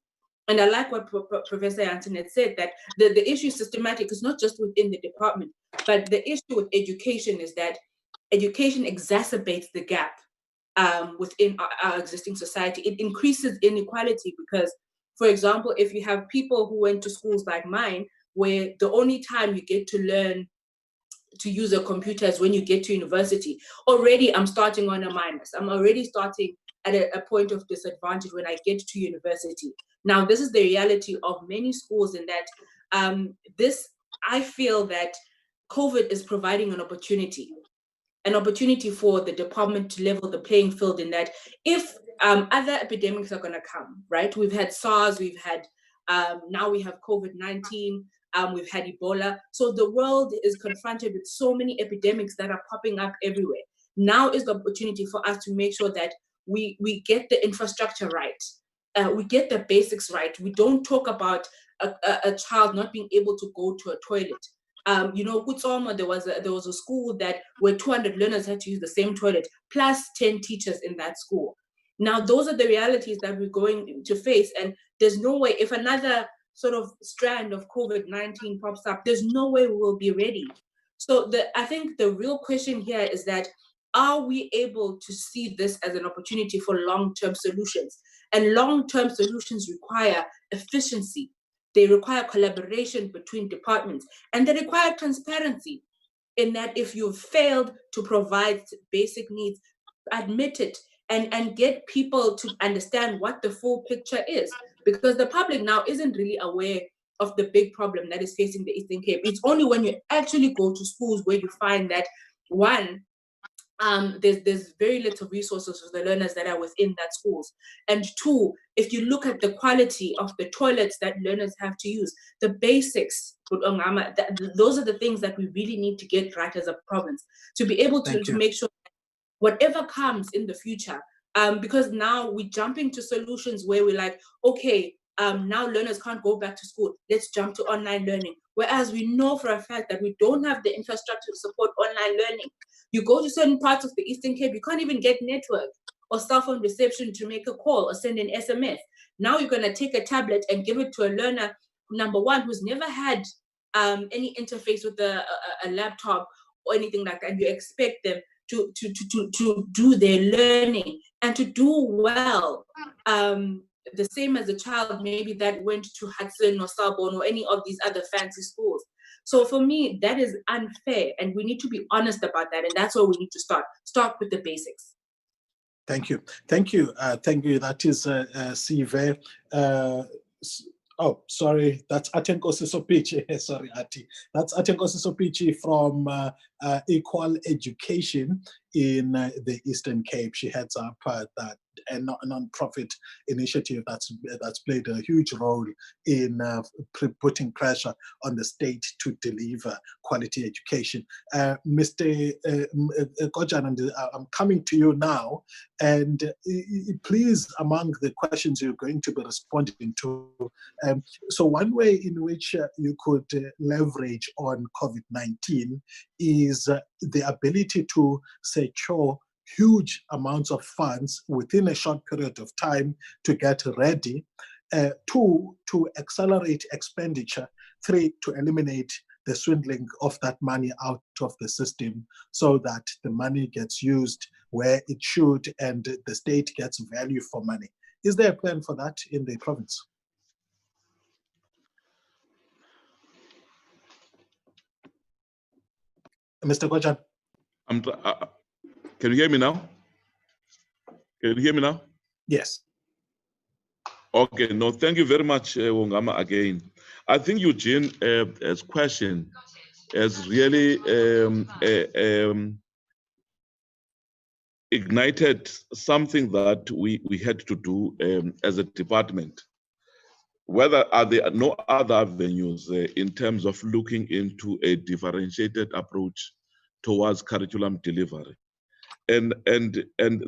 And I like what Professor Jansen had said, that the issue is systematic. It's not just within the department, but the issue with education is that education exacerbates the gap within our existing society. It increases inequality because, for example, if you have people who went to schools like mine, where the only time you get to learn to use a computer is when you get to university, already I'm starting on a minus. I'm already starting at a point of disadvantage when I get to university. Now, this is the reality of many schools in that I feel that COVID is providing an opportunity for the department to level the playing field in that if other epidemics are gonna come, right? We've had SARS, we've had, now we have COVID-19, we've had Ebola. So the world is confronted with so many epidemics that are popping up everywhere. Now is the opportunity for us to make sure that we get the infrastructure right. We get the basics right. We don't talk about a child not being able to go to a toilet. You know, Kutsoma, there was a school where 200 learners had to use the same toilet, plus 10 teachers in that school. Now, those are the realities that we're going to face. And there's no way, if another sort of strand of COVID-19 pops up, there's no way we will be ready. So I think the real question here is that, are we able to see this as an opportunity for long-term solutions? And long-term solutions require efficiency. They require collaboration between departments, and they require transparency in that if you've failed to provide basic needs, admit it and get people to understand what the full picture is. Because the public now isn't really aware of the big problem that is facing the Eastern Cape. It's only when you actually go to schools where you find that, one, there's very little resources for the learners that are within that schools. And two, if you look at the quality of the toilets that learners have to use, the basics, those are the things that we really need to get right as a province, to be able to make sure that whatever comes in the future, because now we're jumping to solutions where we're like, okay, now learners can't go back to school, let's jump to online learning. Whereas we know for a fact that we don't have the infrastructure to support online learning. You go to certain parts of the Eastern Cape, you can't even get network or cell phone reception to make a call or send an SMS. Now you're gonna take a tablet and give it to a learner, number one, who's never had any interface with a laptop or anything like that. You expect them to do their learning and to do well the same as a child maybe that went to Hudson or Sorbonne or any of these other fancy schools. So for me, that is unfair, and we need to be honest about that, and that's where we need to start with the basics. Thank you. Thank you. Thank you. That is Sive. Oh, sorry, that's Atenkosi Sopichi. Sorry, Ati. That's Atenkosi Sopichi from Equal Education in the Eastern Cape. She heads up that a non-profit initiative that's played a huge role in putting pressure on the state to deliver quality education. Mr. Kojan, I'm coming to you now, and please, among the questions you're going to be responding to, so one way in which you could leverage on COVID-19 is the ability to secure huge amounts of funds within a short period of time to get ready, two, to accelerate expenditure, three, to eliminate the swindling of that money out of the system so that the money gets used where it should and the state gets value for money. Is there a plan for that in the province? Mr. Kojan? Can you hear me now? Can you hear me now? Yes. Okay, no, thank you very much, Ongama, again. I think Eugene's question has really ignited something that we had to do as a department. Whether are there no other avenues in terms of looking into a differentiated approach towards curriculum delivery. And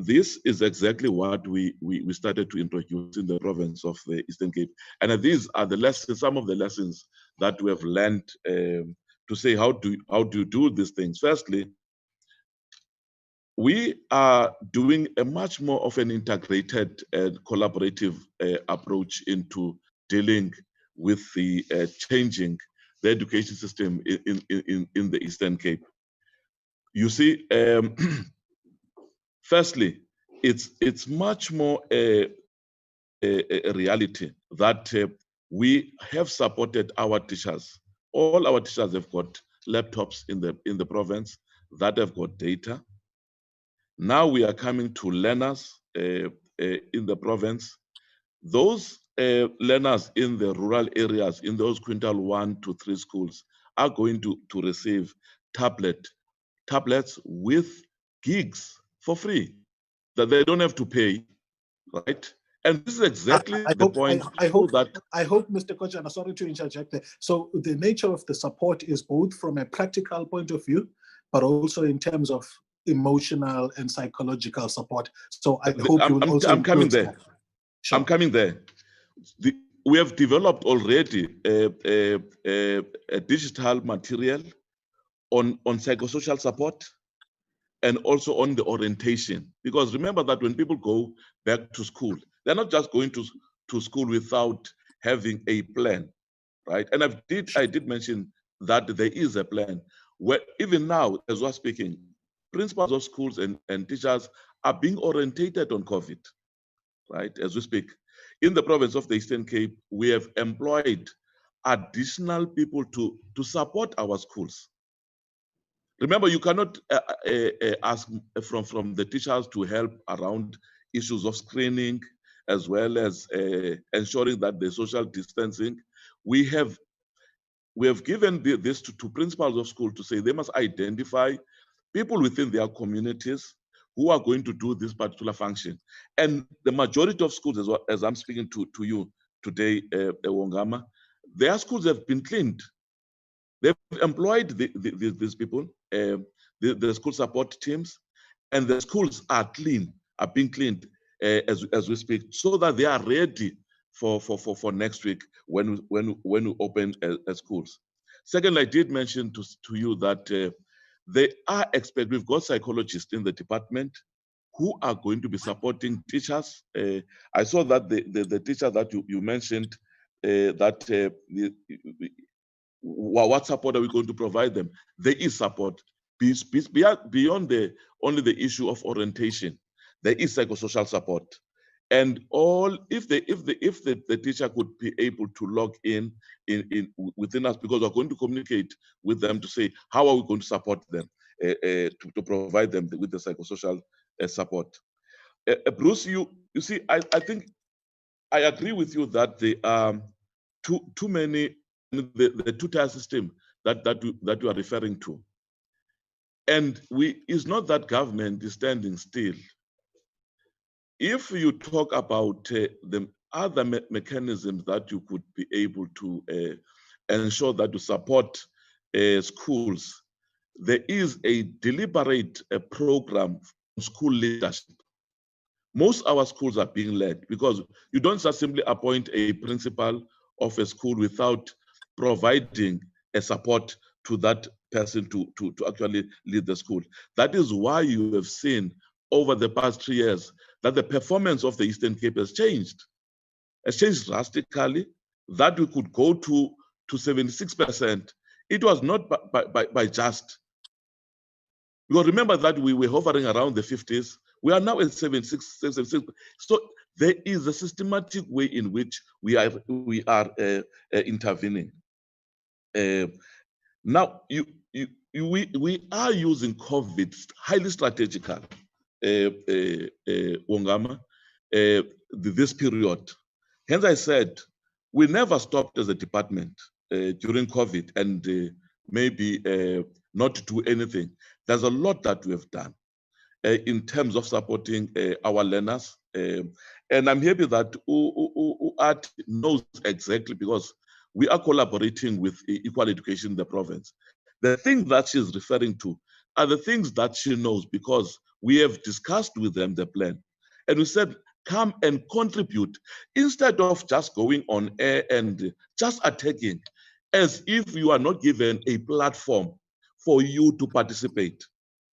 this is exactly what we started to introduce in the province of the Eastern Cape. And these are the lessons, some of the lessons that we have learned to say how do you do these things. Firstly, we are doing a much more of an integrated and collaborative approach into dealing with the changing the education system in the Eastern Cape. You see, firstly, it's much more a reality that we have supported our teachers. All our teachers have got laptops in the province that have got data. Now we are coming to learners in the province. Those learners in the rural areas, in those quintile 1 to 3 schools, are going to receive tablets with gigs for free that they don't have to pay, right? And this is exactly the point. I hope, Mr. Kojan, I'm sorry to interject there. So the nature of the support is both from a practical point of view, but also in terms of emotional and psychological support. So I hope you will also. I'm coming there. Sure. I'm coming there. We have developed already a digital material on psychosocial support and also on the orientation. Because remember that when people go back to school, they're not just going to school without having a plan, right? And I did mention that there is a plan where even now, as we're speaking, principals of schools and teachers are being orientated on COVID, right, as we speak. In the province of the Eastern Cape, we have employed additional people to support our schools. Remember, you cannot ask from the teachers to help around issues of screening, as well as ensuring that the social distancing. We have given this to principals of school to say they must identify people within their communities who are going to do this particular function. And the majority of schools, as I'm speaking to you today, Ongama, their schools have been cleaned. They've employed these people, the school support teams, and the schools are being cleaned as we speak, so that they are ready for next week when we open schools. Second, I did mention to you that they are we've got psychologists in the department who are going to be supporting teachers. I saw that the teacher that you mentioned, what support are we going to provide them? There is support beyond only the issue of orientation. There is psychosocial support. And if the teacher could be able to log in within us, because we're going to communicate with them to say how are we going to support them, to provide them with the psychosocial support. Bruce, you see, I think I agree with you that there are too many, the two-tier system that you are referring to. And it's not that government is standing still. If you talk about the other mechanisms that you could be able to ensure that you support schools, there is a deliberate program for school leadership. Most of our schools are being led, because you don't just simply appoint a principal of a school without providing a support to that person to actually lead the school. That is why you have seen over the past 3 years that the performance of the Eastern Cape has changed. It's changed drastically, that we could go to 76%. It was not by just. Because remember that we were hovering around the 50s. We are now at 76. So there is a systematic way in which we are intervening. Now, we are using COVID highly strategical, Ongama, this period. Hence, I said we never stopped as a department during COVID and maybe not to do anything. There's a lot that we have done in terms of supporting our learners. And I'm happy that UAT knows exactly, because we are collaborating with Equal Education in the province. The things that she's referring to are the things that she knows, because we have discussed with them the plan. And we said, come and contribute, instead of just going on air and just attacking, as if you are not given a platform for you to participate,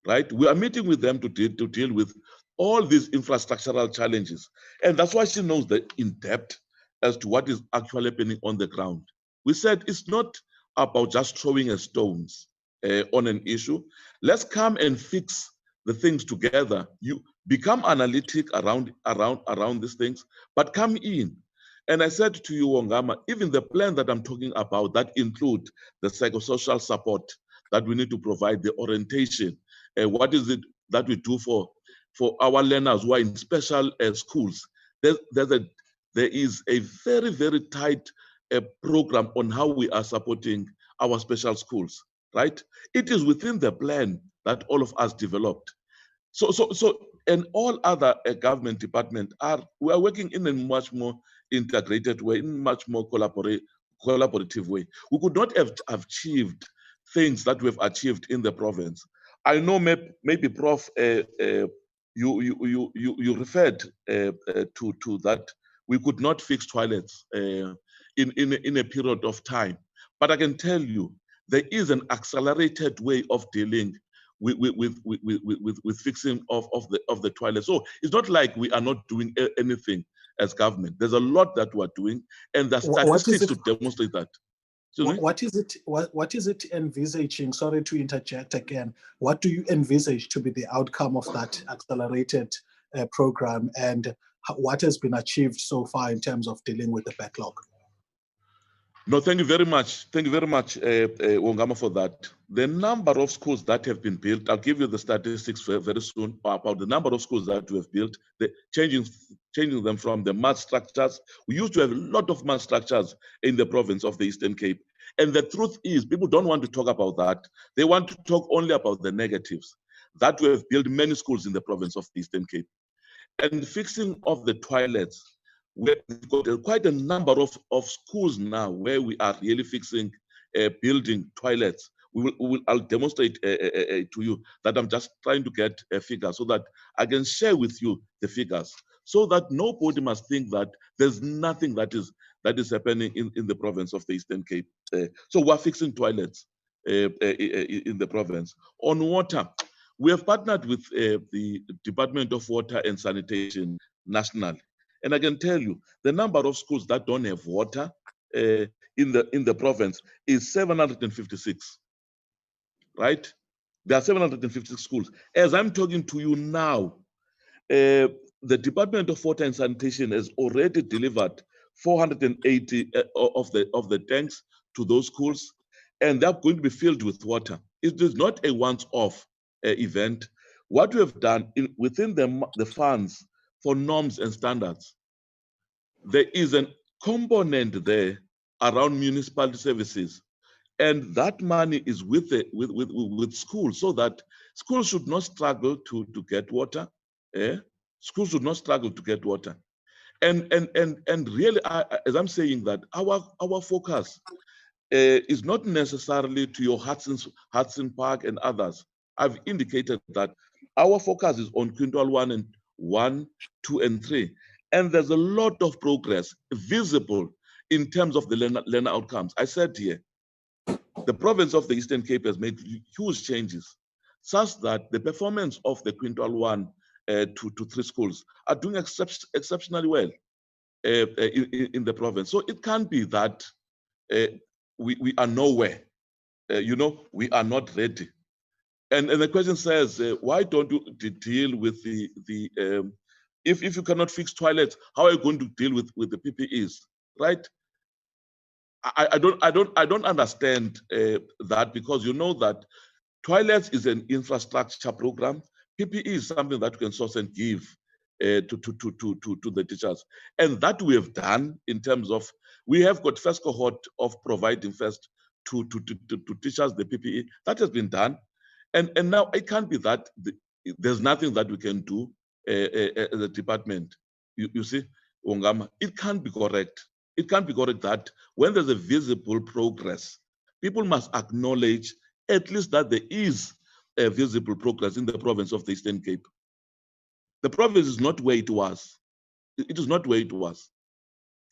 right? We are meeting with them to deal with all these infrastructural challenges. And that's why she knows the in depth as to what is actually happening on the ground. We said it's not about just throwing stones on an issue. Let's come and fix the things together. You become analytic around these things, but come in. And I said to you, Ongama, even the plan that I'm talking about, that include the psychosocial support that we need to provide, the orientation, what is it that we do for our learners who are in special schools. There is a very, very tight program on how we are supporting our special schools, right? It is within the plan that all of us developed. So and all other government departments we are working in a much more integrated way, in much more collaborative way. We could not have achieved things that we've achieved in the province. I know maybe Prof, you referred to that we could not fix toilets in a period of time, but I can tell you there is an accelerated way of dealing with fixing of the toilet. So it's not like we are not doing anything as government. There's a lot that we're doing, and the statistics to demonstrate that. What is it envisaging? Sorry to interject again. What do you envisage to be the outcome of that accelerated program, and what has been achieved so far in terms of dealing with the backlog? No, thank you very much. Thank you very much, Ongama, for that. The number of schools that have been built, I'll give you the statistics very soon about the number of schools that we have built, changing them from the mass structures. We used to have a lot of mass structures in the province of the Eastern Cape. And the truth is, people don't want to talk about that. They want to talk only about the negatives. That we have built many schools in the province of the Eastern Cape. And fixing of the toilets, we've got quite a number of schools now where we are really fixing, building toilets. I'll demonstrate to you that I'm just trying to get a figure so that I can share with you the figures, so that nobody must think that there's nothing that is happening in the province of the Eastern Cape. So we're fixing toilets in the province. On water, we have partnered with the Department of Water and Sanitation nationally. And I can tell you, the number of schools that don't have water in the province is 756, right? There are 756 schools. As I'm talking to you now, the Department of Water and Sanitation has already delivered 480 of the tanks to those schools, and they're going to be filled with water. It is not a once-off event. What we have done within the funds for norms and standards, there is a component there around municipality services, and that money is with schools, so that schools should not struggle to get water. Schools should not struggle to get water. And really, as I'm saying that, our focus is not necessarily to your Hudson Park and others. I've indicated that our focus is on Quintal 1, 2, and 3. And there's a lot of progress visible in terms of the learner outcomes. I said here, the province of the Eastern Cape has made huge changes, such that the performance of the Quintal 1 to 3 schools are doing exceptionally well in the province. So it can't be that we are nowhere. We are not ready. And the question says, why don't you deal with the if you cannot fix toilets, how are you going to deal with the PPEs, right? I don't understand that, because you know that toilets is an infrastructure program. PPE is something that you can source and give to the teachers, and that we have done in terms of, we have got first cohort of providing first to teachers the PPE. That has been done, and now it can't be that there's nothing that we can do as a department. You see, Ongama, it can't be correct. It can't be correct that when there's a visible progress, people must acknowledge at least that there is a visible progress in the province of the Eastern Cape. The province is not where it was. It is not where it was.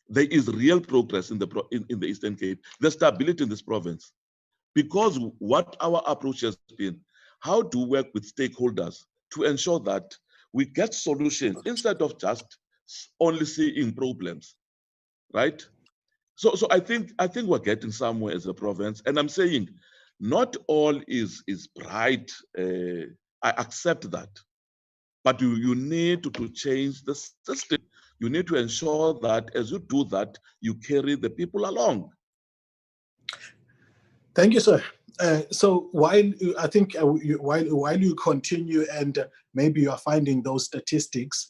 There is real progress in the Eastern Cape. There's stability in this province, because what our approach has been, how to work with stakeholders to ensure that we get solutions instead of just only seeing problems, right? So I think we're getting somewhere as a province, and I'm saying not all is bright. I accept that, but you need to change the system. You need to ensure that as you do that, you carry the people along. Thank you, sir. So while you continue, and maybe you are finding those statistics,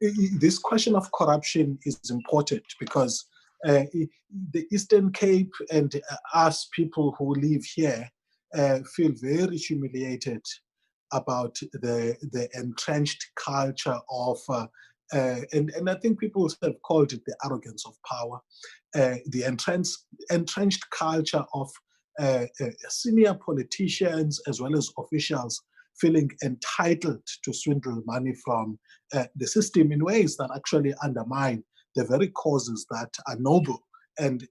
this question of corruption is important, because the Eastern Cape and us people who live here feel very humiliated about the entrenched culture of, and I think people have called it the arrogance of power, the entrenched culture of senior politicians as well as officials feeling entitled to swindle money from the system in ways that actually undermine the very causes that are noble. And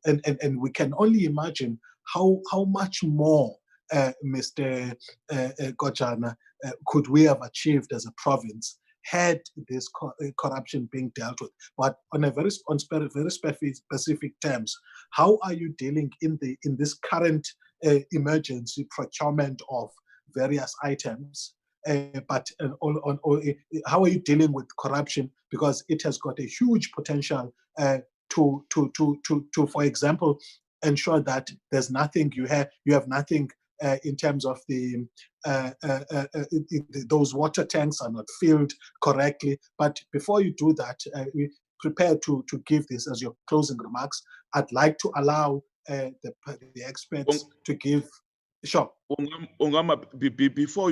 we can only imagine how much more, Mr. Kojana, could we have achieved as a province had this corruption being dealt with. But on a very specific terms, how are you dealing in this current emergency procurement of various items? But how are you dealing with corruption, because it has got a huge potential to, for example, ensure that there's nothing you have nothing in terms of those water tanks are not filled correctly. But before you do that, we prepare to give this as your closing remarks. I'd like to allow the experts to give. Sure. Ongama,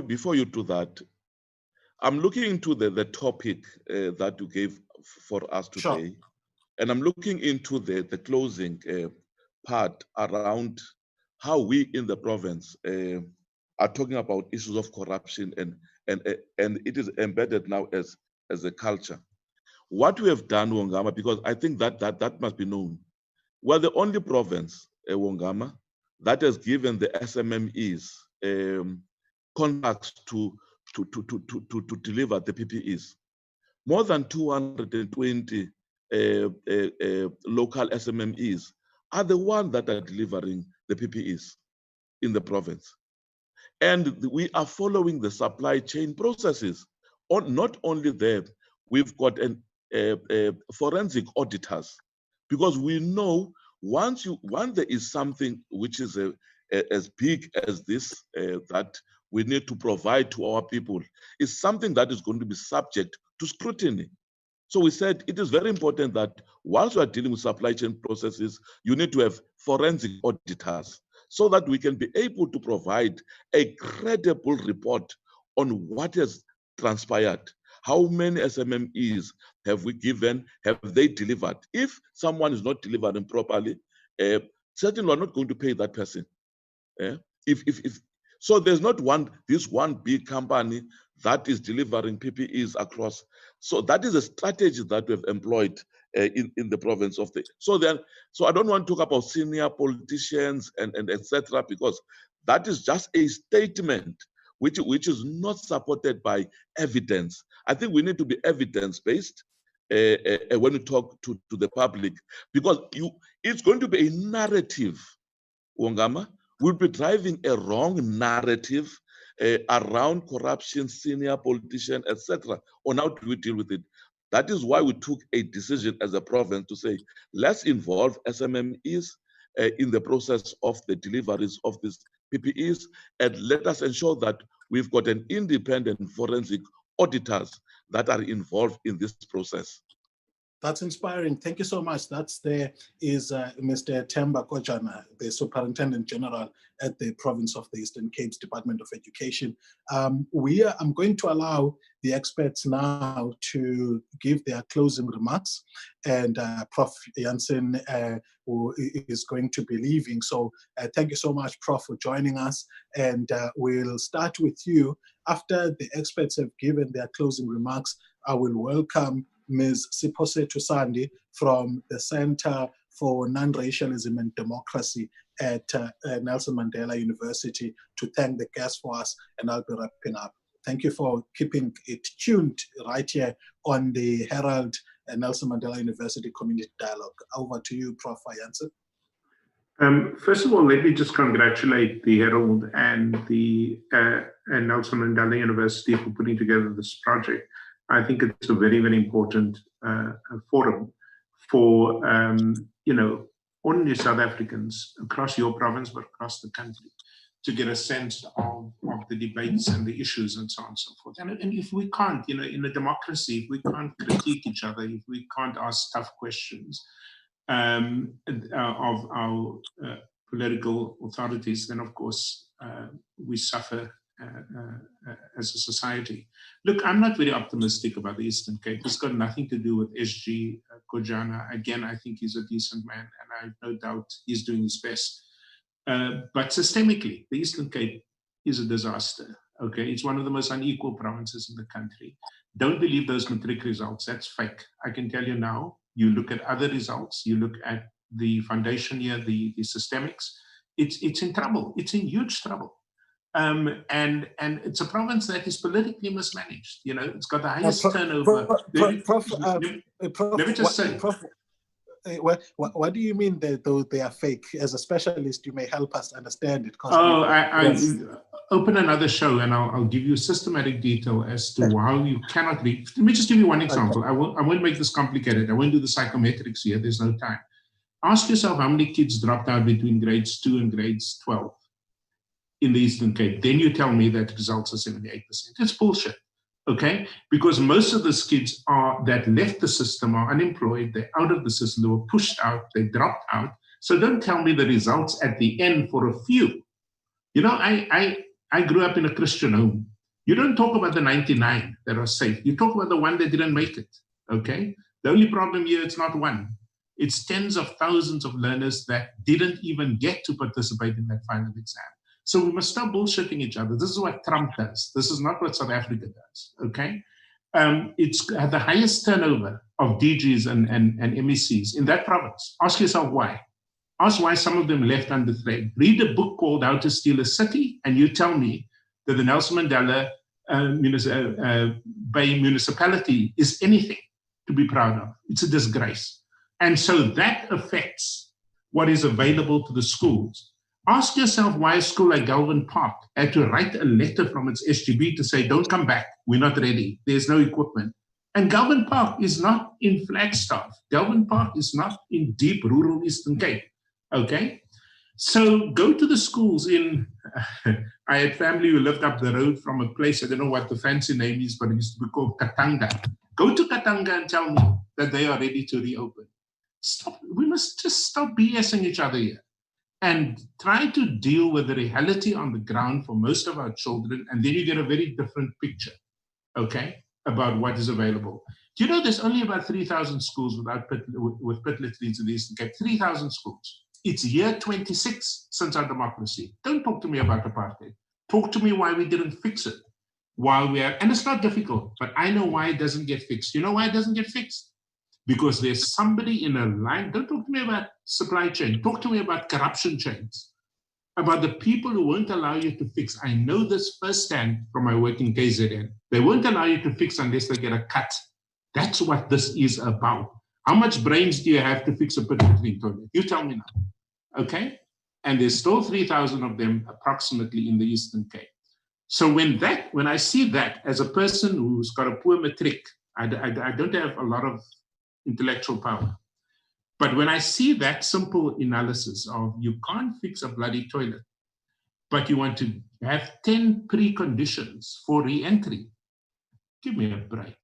before you do that, I'm looking into the topic that you gave for us today, sure. And I'm looking into the closing part around how we in the province are talking about issues of corruption, and it is embedded now as a culture. What we have done, Ongama, because I think that must be known, we're the only province, Ongama, that has given the SMMEs contracts to deliver the PPEs. More than 220 local SMMEs are the ones that are delivering the PPEs in the province. And we are following the supply chain processes, not only there, we've got forensic auditors, because we know once there is something which is as big as this that we need to provide to our people, is something that is going to be subject to scrutiny. So we said it is very important that once you are dealing with supply chain processes, you need to have forensic auditors so that we can be able to provide a credible report on what has transpired. How many SMMEs have we given? Have they delivered? If someone is not delivering properly, certainly we're not going to pay that person. So there's not this one big company that is delivering PPEs across. So that is a strategy that we've employed in the province of the. So I don't want to talk about senior politicians and etc., because that is just a statement which is not supported by evidence. I think we need to be evidence-based when we talk to the public, because it's going to be a narrative, Ongama. We'll be driving a wrong narrative around corruption, senior politician, etc., on how do we deal with it. That is why we took a decision as a province to say, let's involve SMMEs in the process of the deliveries of these PPEs, and let us ensure that we've got an independent forensic auditors that are involved in this process. That's inspiring. Thank you so much. Mr. Themba Kojana, the Superintendent General at the Province of the Eastern Cape's Department of Education. I'm going to allow the experts now to give their closing remarks, and Prof. Jansen who is going to be leaving. So thank you so much, Prof, for joining us. And we'll start with you. After the experts have given their closing remarks, I will welcome Ms. Sipose Tusandi from the Center for Non-Racialism and Democracy at Nelson Mandela University to thank the guests for us, and I'll be wrapping up. Thank you for keeping it tuned right here on the Herald and Nelson Mandela University Community Dialogue. Over to you, Prof. Jansen. First of all, let me just congratulate the Herald and the and Nelson Mandela University for putting together this project. I think it's a very, very important forum for, ordinary South Africans across your province, but across the country, to get a sense of the debates and the issues and so on and so forth. And if we can't, in a democracy, if we can't critique each other, if we can't ask tough questions of our political authorities, then of course we suffer as a society. Look, I'm not very optimistic about the Eastern Cape. It's got nothing to do with SG Kojana. Again, I think he's a decent man, and I have no doubt he's doing his best. But systemically, the Eastern Cape is a disaster. Okay, it's one of the most unequal provinces in the country. Don't believe those matric results. That's fake. I can tell you now. You look at other results. You look at the foundation here, the systemics. It's in trouble. It's in huge trouble. And it's a province that is politically mismanaged. It's got the highest turnover. Let me just say. What do you mean that they are fake? As a specialist, you may help us understand it. I open another show and I'll give you systematic detail as to how you cannot read. Let me just give you one example. Okay. I won't make this complicated. I won't do the psychometrics here. There's no time. Ask yourself how many kids dropped out between grades 2 and grades 12 in the Eastern Cape. Then you tell me that results are 78%. It's bullshit. Okay, because most of those kids that left the system are unemployed, they're out of the system, they were pushed out, they dropped out. So don't tell me the results at the end for a few. I grew up in a Christian home. You don't talk about the 99 that are safe. You talk about the one that didn't make it. Okay, the only problem here, it's not one. It's tens of thousands of learners that didn't even get to participate in that final exam. So we must stop bullshitting each other. This is what Trump does. This is not what South Africa does, okay? It's at the highest turnover of DGs and MECs in that province. Ask yourself why. Ask why some of them left under threat. Read a book called How to Steal a City, and you tell me that the Nelson Mandela Bay municipality is anything to be proud of. It's a disgrace. And so that affects what is available to the schools. Ask yourself why a school like Galvin Park had to write a letter from its SGB to say, don't come back, we're not ready, there's no equipment. And Galvin Park is not in Flagstaff. Galvin Park is not in deep rural Eastern Cape, okay? So go to the schools in, I had family who lived up the road from a place, I don't know what the fancy name is, but it used to be called Katanga. Go to Katanga and tell me that they are ready to reopen. Stop, we must just stop BSing each other here and try to deal with the reality on the ground for most of our children, and then you get a very different picture, okay, about what is available. Do you know there's only about 3,000 schools with Pitlet leads in the Eastern Cape? 3,000 schools. It's year 26 since our democracy. Don't talk to me about apartheid. Talk to me why we didn't fix it. While we are, and it's not difficult, but I know why it doesn't get fixed. You know why it doesn't get fixed? Because there's somebody in a line. Don't talk to me about supply chain. Talk to me about corruption chains, about the people who won't allow you to fix. I know this firsthand from my work in KZN. They won't allow you to fix unless they get a cut. That's what this is about. How much brains do you have to fix a Pitlet toilet? You tell me now. Okay? And there's still 3,000 of them approximately in the Eastern Cape. So when I see that as a person who's got a poor matric, I don't have a lot of intellectual power. But when I see that simple analysis of you can't fix a bloody toilet, but you want to have 10 preconditions for re-entry, give me a break.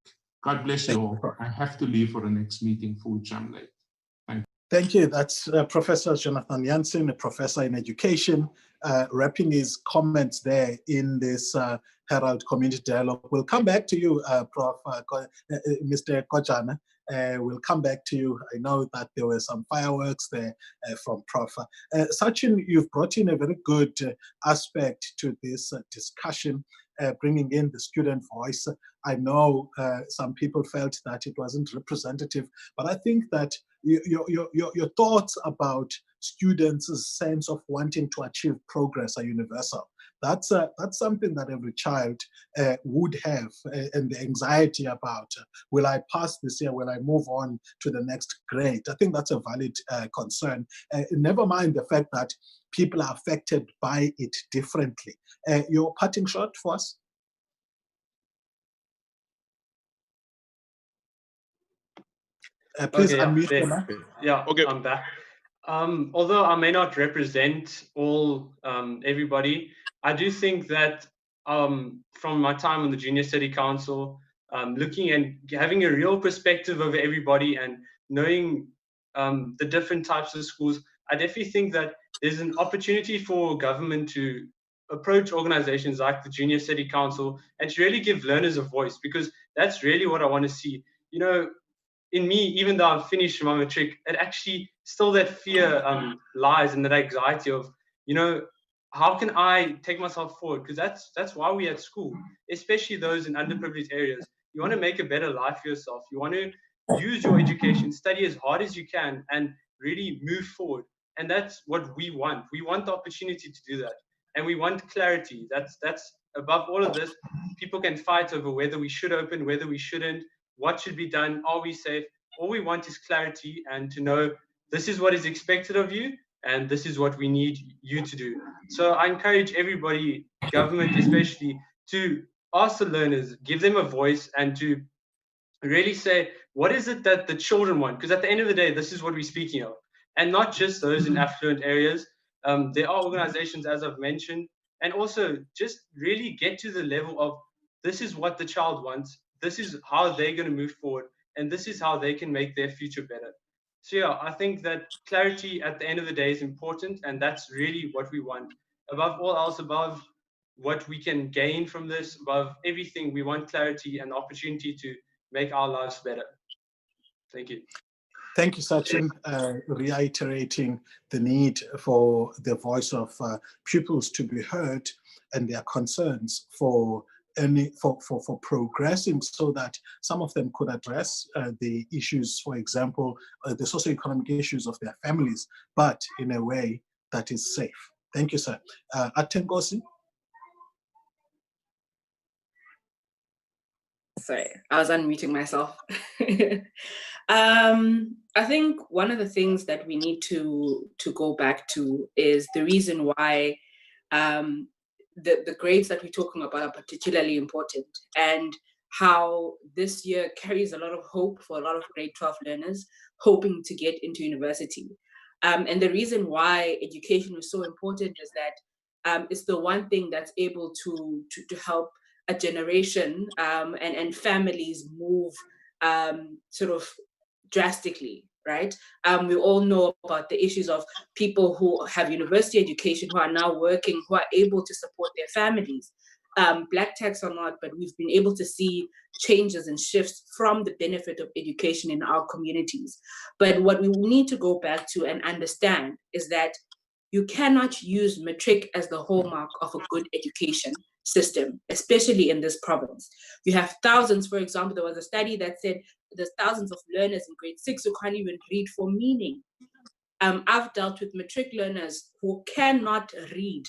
God bless you all. I have to leave for the next meeting for which I'm late. Thank you. That's Professor Jonathan Jansen, a professor in education, wrapping his comments there in this Herald Community Dialogue. We'll come back to you, Mr. Kojana. We'll come back to you. I know that there were some fireworks there from Prof. Sachin, you've brought in a very good aspect to this discussion, bringing in the student voice. I know some people felt that it wasn't representative, but I think that your thoughts about students' sense of wanting to achieve progress are universal. That's something that every child would have, and the anxiety about, will I pass this year, will I move on to the next grade? I think that's a valid concern. Never mind the fact that people are affected by it differently. Your parting shot for us? Please unmute your mic. Yeah, okay. I'm back. Although I may not represent all everybody, I do think that from my time on the Junior City Council, looking and having a real perspective of everybody and knowing the different types of schools, I definitely think that there's an opportunity for government to approach organizations like the Junior City Council and to really give learners a voice, because that's really what I want to see. You know, in me, even though I've finished my matric, it actually still that fear lies and that anxiety of, you know, how can I take myself forward? Because that's why we're at school, especially those in underprivileged areas. You want to make a better life for yourself. You want to use your education, study as hard as you can, and really move forward. And that's what we want. We want the opportunity to do that. And we want clarity. That's above all of this. People can fight over whether we should open, whether we shouldn't, what should be done, are we safe? All we want is clarity and to know this is what is expected of you and this is what we need you to do. So I encourage everybody, government especially, to ask the learners, give them a voice, and to really say, what is it that the children want? Because at the end of the day, this is what we're speaking of. And not just those in affluent areas. There are organizations, as I've mentioned, and also just really get to the level of this is what the child wants. This is how they're going to move forward, and this is how they can make their future better. So yeah, I think that clarity at the end of the day is important, and that's really what we want. Above all else, above what we can gain from this, above everything, we want clarity and opportunity to make our lives better. Thank you. Thank you, Sachin, reiterating the need for the voice of pupils to be heard and their concerns for progressing, so that some of them could address the issues, for example, the socioeconomic issues of their families, but in a way that is safe. Thank you, sir. Atengosi. Sorry, I was unmuting myself. I think one of the things that we need to go back to is the reason why the grades that we're talking about are particularly important, and how this year carries a lot of hope for a lot of grade 12 learners hoping to get into university. And the reason why education is so important is that it's the one thing that's able to help a generation and families move sort of drastically, right? We all know about the issues of people who have university education, who are now working, who are able to support their families. Black tax or not, but we've been able to see changes and shifts from the benefit of education in our communities. But what we need to go back to and understand is that you cannot use matric as the hallmark of a good education system, especially in this province. You have thousands, for example, there was a study that said there's thousands of learners in grade 6 who can't even read for meaning. I've dealt with matric learners who cannot read.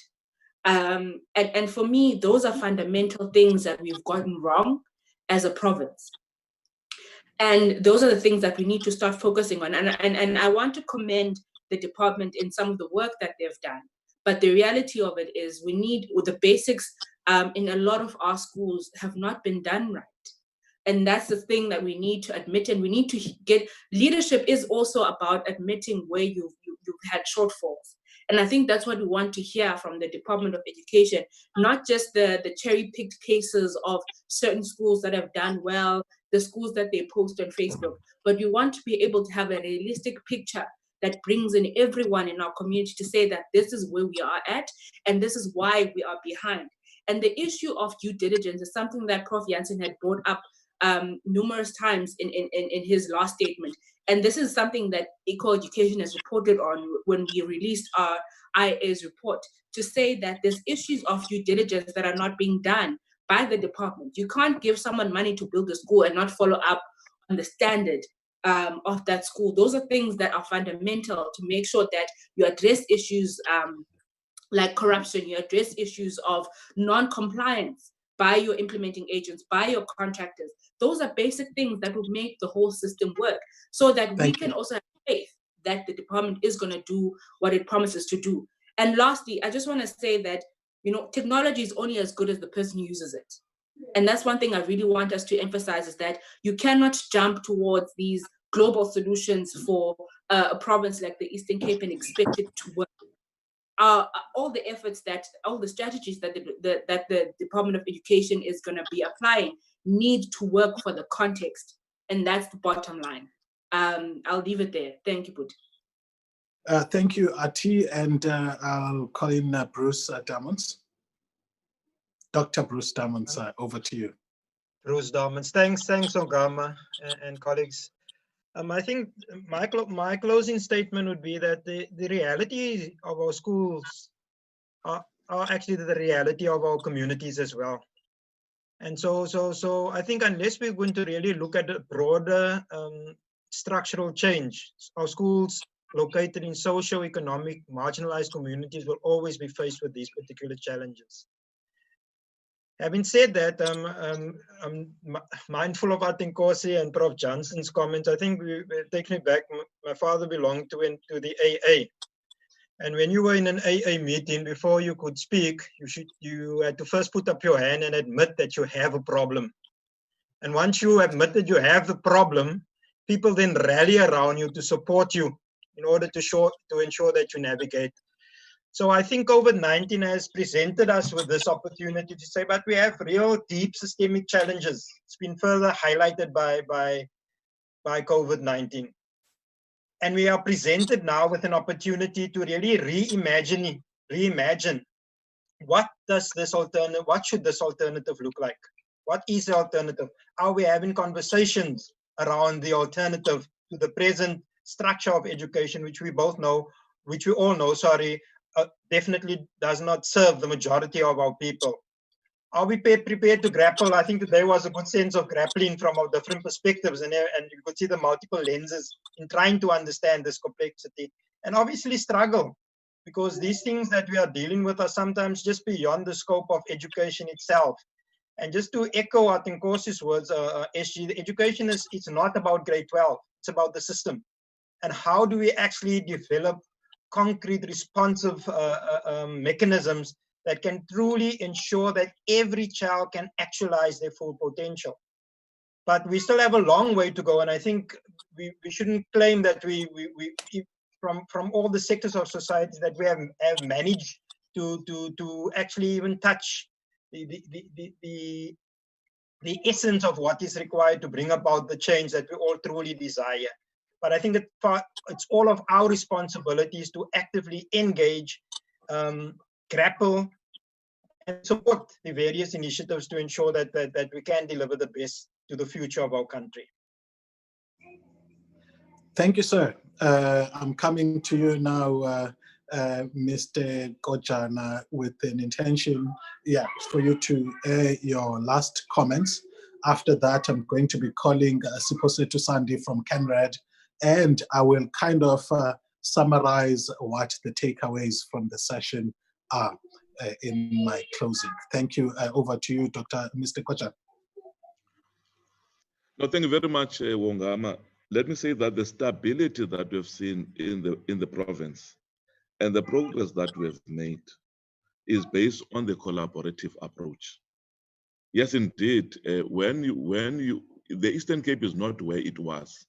And for me, those are fundamental things that we've gotten wrong as a province. And those are the things that we need to start focusing on. And I want to commend the department in some of the work that they've done. But the reality of it is we need the basics in a lot of our schools have not been done right. And that's the thing that we need to admit, and we need to get leadership is also about admitting where you've had shortfalls. And I think that's what we want to hear from the Department of Education, not just the cherry-picked cases of certain schools that have done well, the schools that they post on Facebook, but we want to be able to have a realistic picture that brings in everyone in our community to say that this is where we are at, and this is why we are behind. And the issue of due diligence is something that Prof. Jansen had brought up numerous times in his last statement. And this is something that Equal Education has reported on when we released our IA's report, to say that there's issues of due diligence that are not being done by the department. You can't give someone money to build a school and not follow up on the standard of that school. Those are things that are fundamental to make sure that you address issues like corruption, you address issues of non-compliance by your implementing agents, by your contractors. Those are basic things that would make the whole system work, so that we can also have faith that the department is going to do what it promises to do. And lastly, I just want to say that, technology is only as good as the person who uses it. And that's one thing I really want us to emphasize, is that you cannot jump towards these global solutions for a province like the Eastern Cape and expect it to work. All the efforts all the strategies that the Department of Education is going to be applying need to work for the context. And that's the bottom line. I'll leave it there. Thank you, Put. Thank you, Ati, and I'll call in Bruce Damons. Dr. Bruce Damons, over to you. Bruce Damons, thanks, Ongama and colleagues. I think my closing statement would be that the reality of our schools are actually the reality of our communities as well. And so I think unless we're going to really look at a broader structural change, our schools located in socio-economic marginalized communities will always be faced with these particular challenges. Having said that, I'm mindful of Atinkosi and Prof. Johnson's comments. I think take me back. My father belonged to the AA. And when you were in an AA meeting, before you could speak, you had to first put up your hand and admit that you have a problem. And once you admitted you have the problem, people then rally around you to support you in order to ensure that you navigate. So I think COVID-19 has presented us with this opportunity to say, but we have real deep systemic challenges. It's been further highlighted by COVID-19. And we are presented now with an opportunity to really reimagine what should this alternative look like? What is the alternative? Are we having conversations around the alternative to the present structure of education, which we all know, definitely does not serve the majority of our people? Are we prepared to grapple? I think today was a good sense of grappling from our different perspectives, and you could see the multiple lenses in trying to understand this complexity, and obviously struggle, because these things that we are dealing with are sometimes just beyond the scope of education itself. And just to echo Atinkosi's words, SG, the education it's not about grade 12, it's about the system. And how do we actually develop concrete, responsive mechanisms that can truly ensure that every child can actualize their full potential? but we still have a long way to go. And I think we shouldn't claim that from all the sectors of society that we have managed to actually even touch the essence of what is required to bring about the change that we all truly desire. But I think it's all of our responsibilities to actively engage, grapple, and support the various initiatives to ensure that we can deliver the best to the future of our country. Thank you, sir. I'm coming to you now, Mr. Kojana, with an intention, for you to air your last comments. After that, I'm going to be calling Siposetu Sandi from CANRAD, and I will kind of summarize what the takeaways from the session are in my closing. Thank you. Over to you, Mr. Kojana. No, thank you very much, Ongama. Let me say that the stability that we've seen in the province and the progress that we have made is based on the collaborative approach. Yes, indeed, the Eastern Cape is not where it was.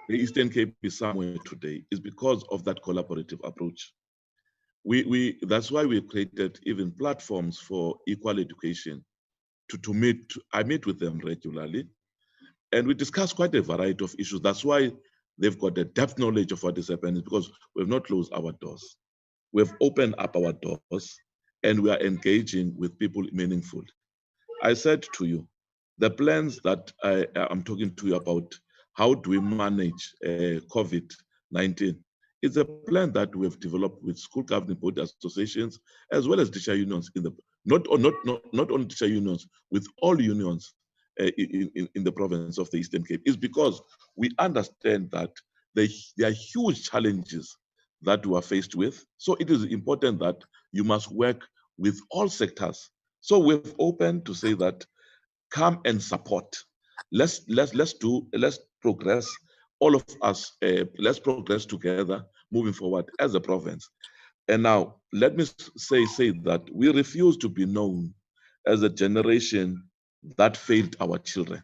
The Eastern Cape is somewhere today. It's because of that collaborative approach. That's why we created even platforms for equal education to meet. I meet with them regularly, and we discuss quite a variety of issues. That's why they've got a depth knowledge of what is happening, because we've not closed our doors. We've opened up our doors, and we are engaging with people meaningfully. I said to you, the plans that I'm talking to you about, how do we manage COVID-19? It's a plan that we have developed with school governing body associations as well as teacher unions not only teacher unions, with all unions in the province of the Eastern Cape. Is because we understand that there are huge challenges that we are faced with. So it is important that you must work with all sectors. So we've opened to say that come and support. Let's progress. All of us, let's progress together moving forward as a province. And now let me say that we refuse to be known as a generation that failed our children.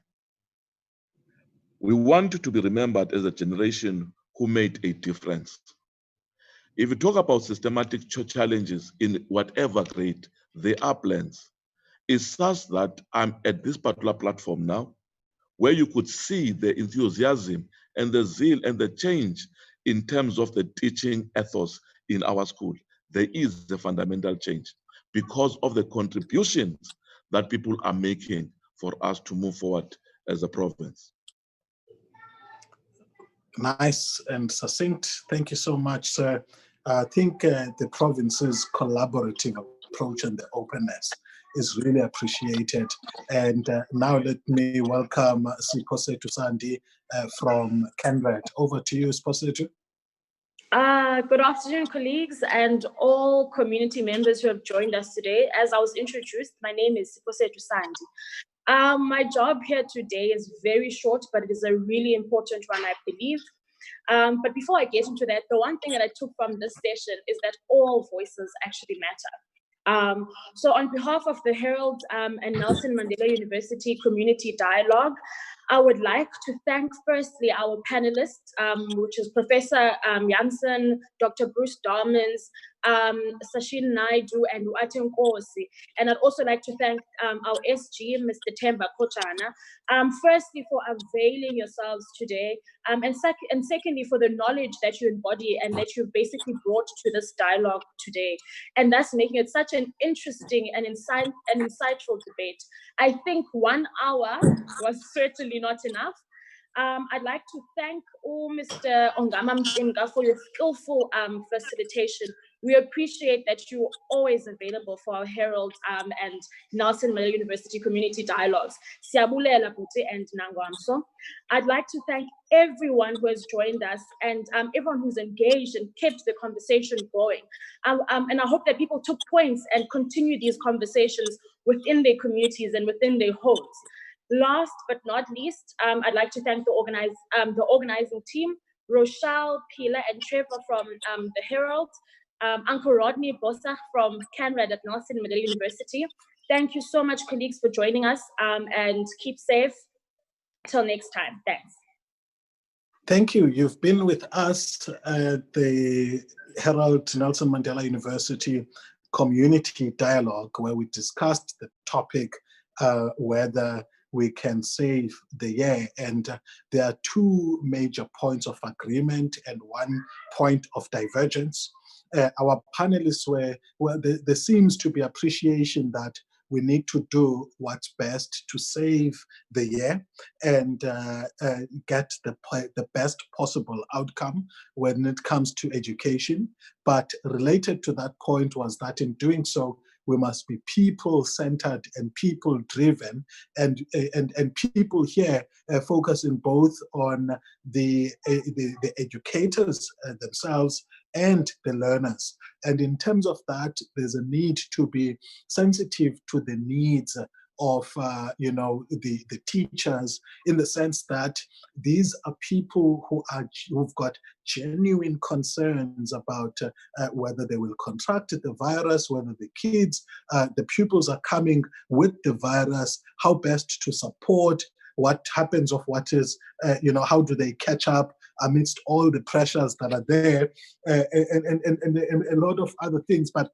We want to be remembered as a generation who made a difference. If you talk about systematic challenges in whatever grade, there are plans. It's such that I'm at this particular platform now, where you could see the enthusiasm and the zeal and the change in terms of the teaching ethos in our school. There is a fundamental change because of the contributions that people are making for us to move forward as a province. Nice and succinct. Thank you so much, sir. I think the province's collaborative approach and the openness is really appreciated. And now let me welcome Siposetu Sandi from CANRAD. Over to you, Siposetu. Good afternoon, colleagues, and all community members who have joined us today. As I was introduced, my name is Siposetu Sandi. My job here today is very short, but it is a really important one, I believe. But before I get into that, the one thing that I took from this session is that all voices actually matter. So on behalf of the Herald and Nelson Mandela University Community Dialogue, I would like to thank firstly our panelists, which is Professor Jansen, Dr. Bruce Darmans, Sachin Naidu, and Uate Nkosi. And I'd also like to thank our SG, Mr. Temba Kojana, firstly for availing yourselves today, and secondly for the knowledge that you embody and that you've basically brought to this dialogue today, and thus making it such an interesting and insightful debate. I think 1 hour was certainly not enough. I'd like to thank Mr. Ongama Mtimka for your skillful facilitation. We appreciate that you're always available for our Herald and Nelson Mandela University Community Dialogues. Siyabulela Buti and Nangwamso. I'd like to thank everyone who has joined us and everyone who's engaged and kept the conversation going. And I hope that people took points and continue these conversations within their communities and within their homes. Last but not least, I'd like to thank the organizing team, Rochelle, Pila, and Trevor from the Herald, Uncle Rodney Bosa from CANRAD at Nelson Mandela University, Thank you so much, colleagues, for joining us, and keep safe. Till next time. Thanks. Thank you. You've been with us at the Herald Nelson Mandela University Community Dialogue, where we discussed the topic whether we can save the year. And there are two major points of agreement and one point of divergence. Our panelists there seems to be appreciation that we need to do what's best to save the year and get the best possible outcome when it comes to education. But related to that point was that in doing so, we must be people-centered and people-driven, and people here focusing both on the educators themselves and the learners. And in terms of that, there's a need to be sensitive to the needs of the teachers, in the sense that these are people who've got genuine concerns about whether they will contract the virus, whether the pupils are coming with the virus, how best to support, what happens of what is, how do they catch up amidst all the pressures that are there, and a lot of other things. But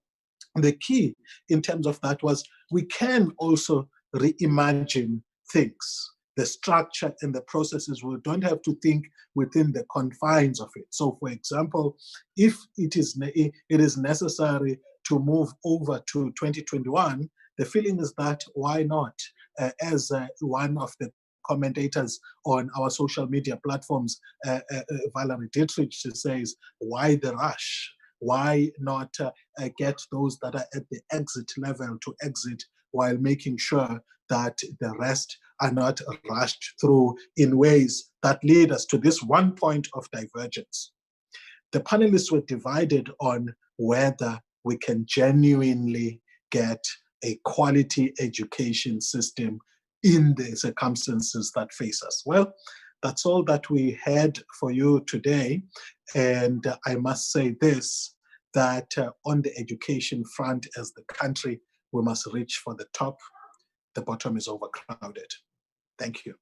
the key in terms of that was we can also reimagine things, the structure and the processes. We don't have to think within the confines of it. So, for example, if it is necessary to move over to 2021, the feeling is that why not? As one of the commentators on our social media platforms, Valerie Dietrich, says, why the rush? Why not get those that are at the exit level to exit while making sure that the rest are not rushed through in ways that lead us to this one point of divergence? The panelists were divided on whether we can genuinely get a quality education system in the circumstances that face us. Well, that's all that we had for you today. And I must say this, that on the education front as the country, we must reach for the top. The bottom is overcrowded. Thank you.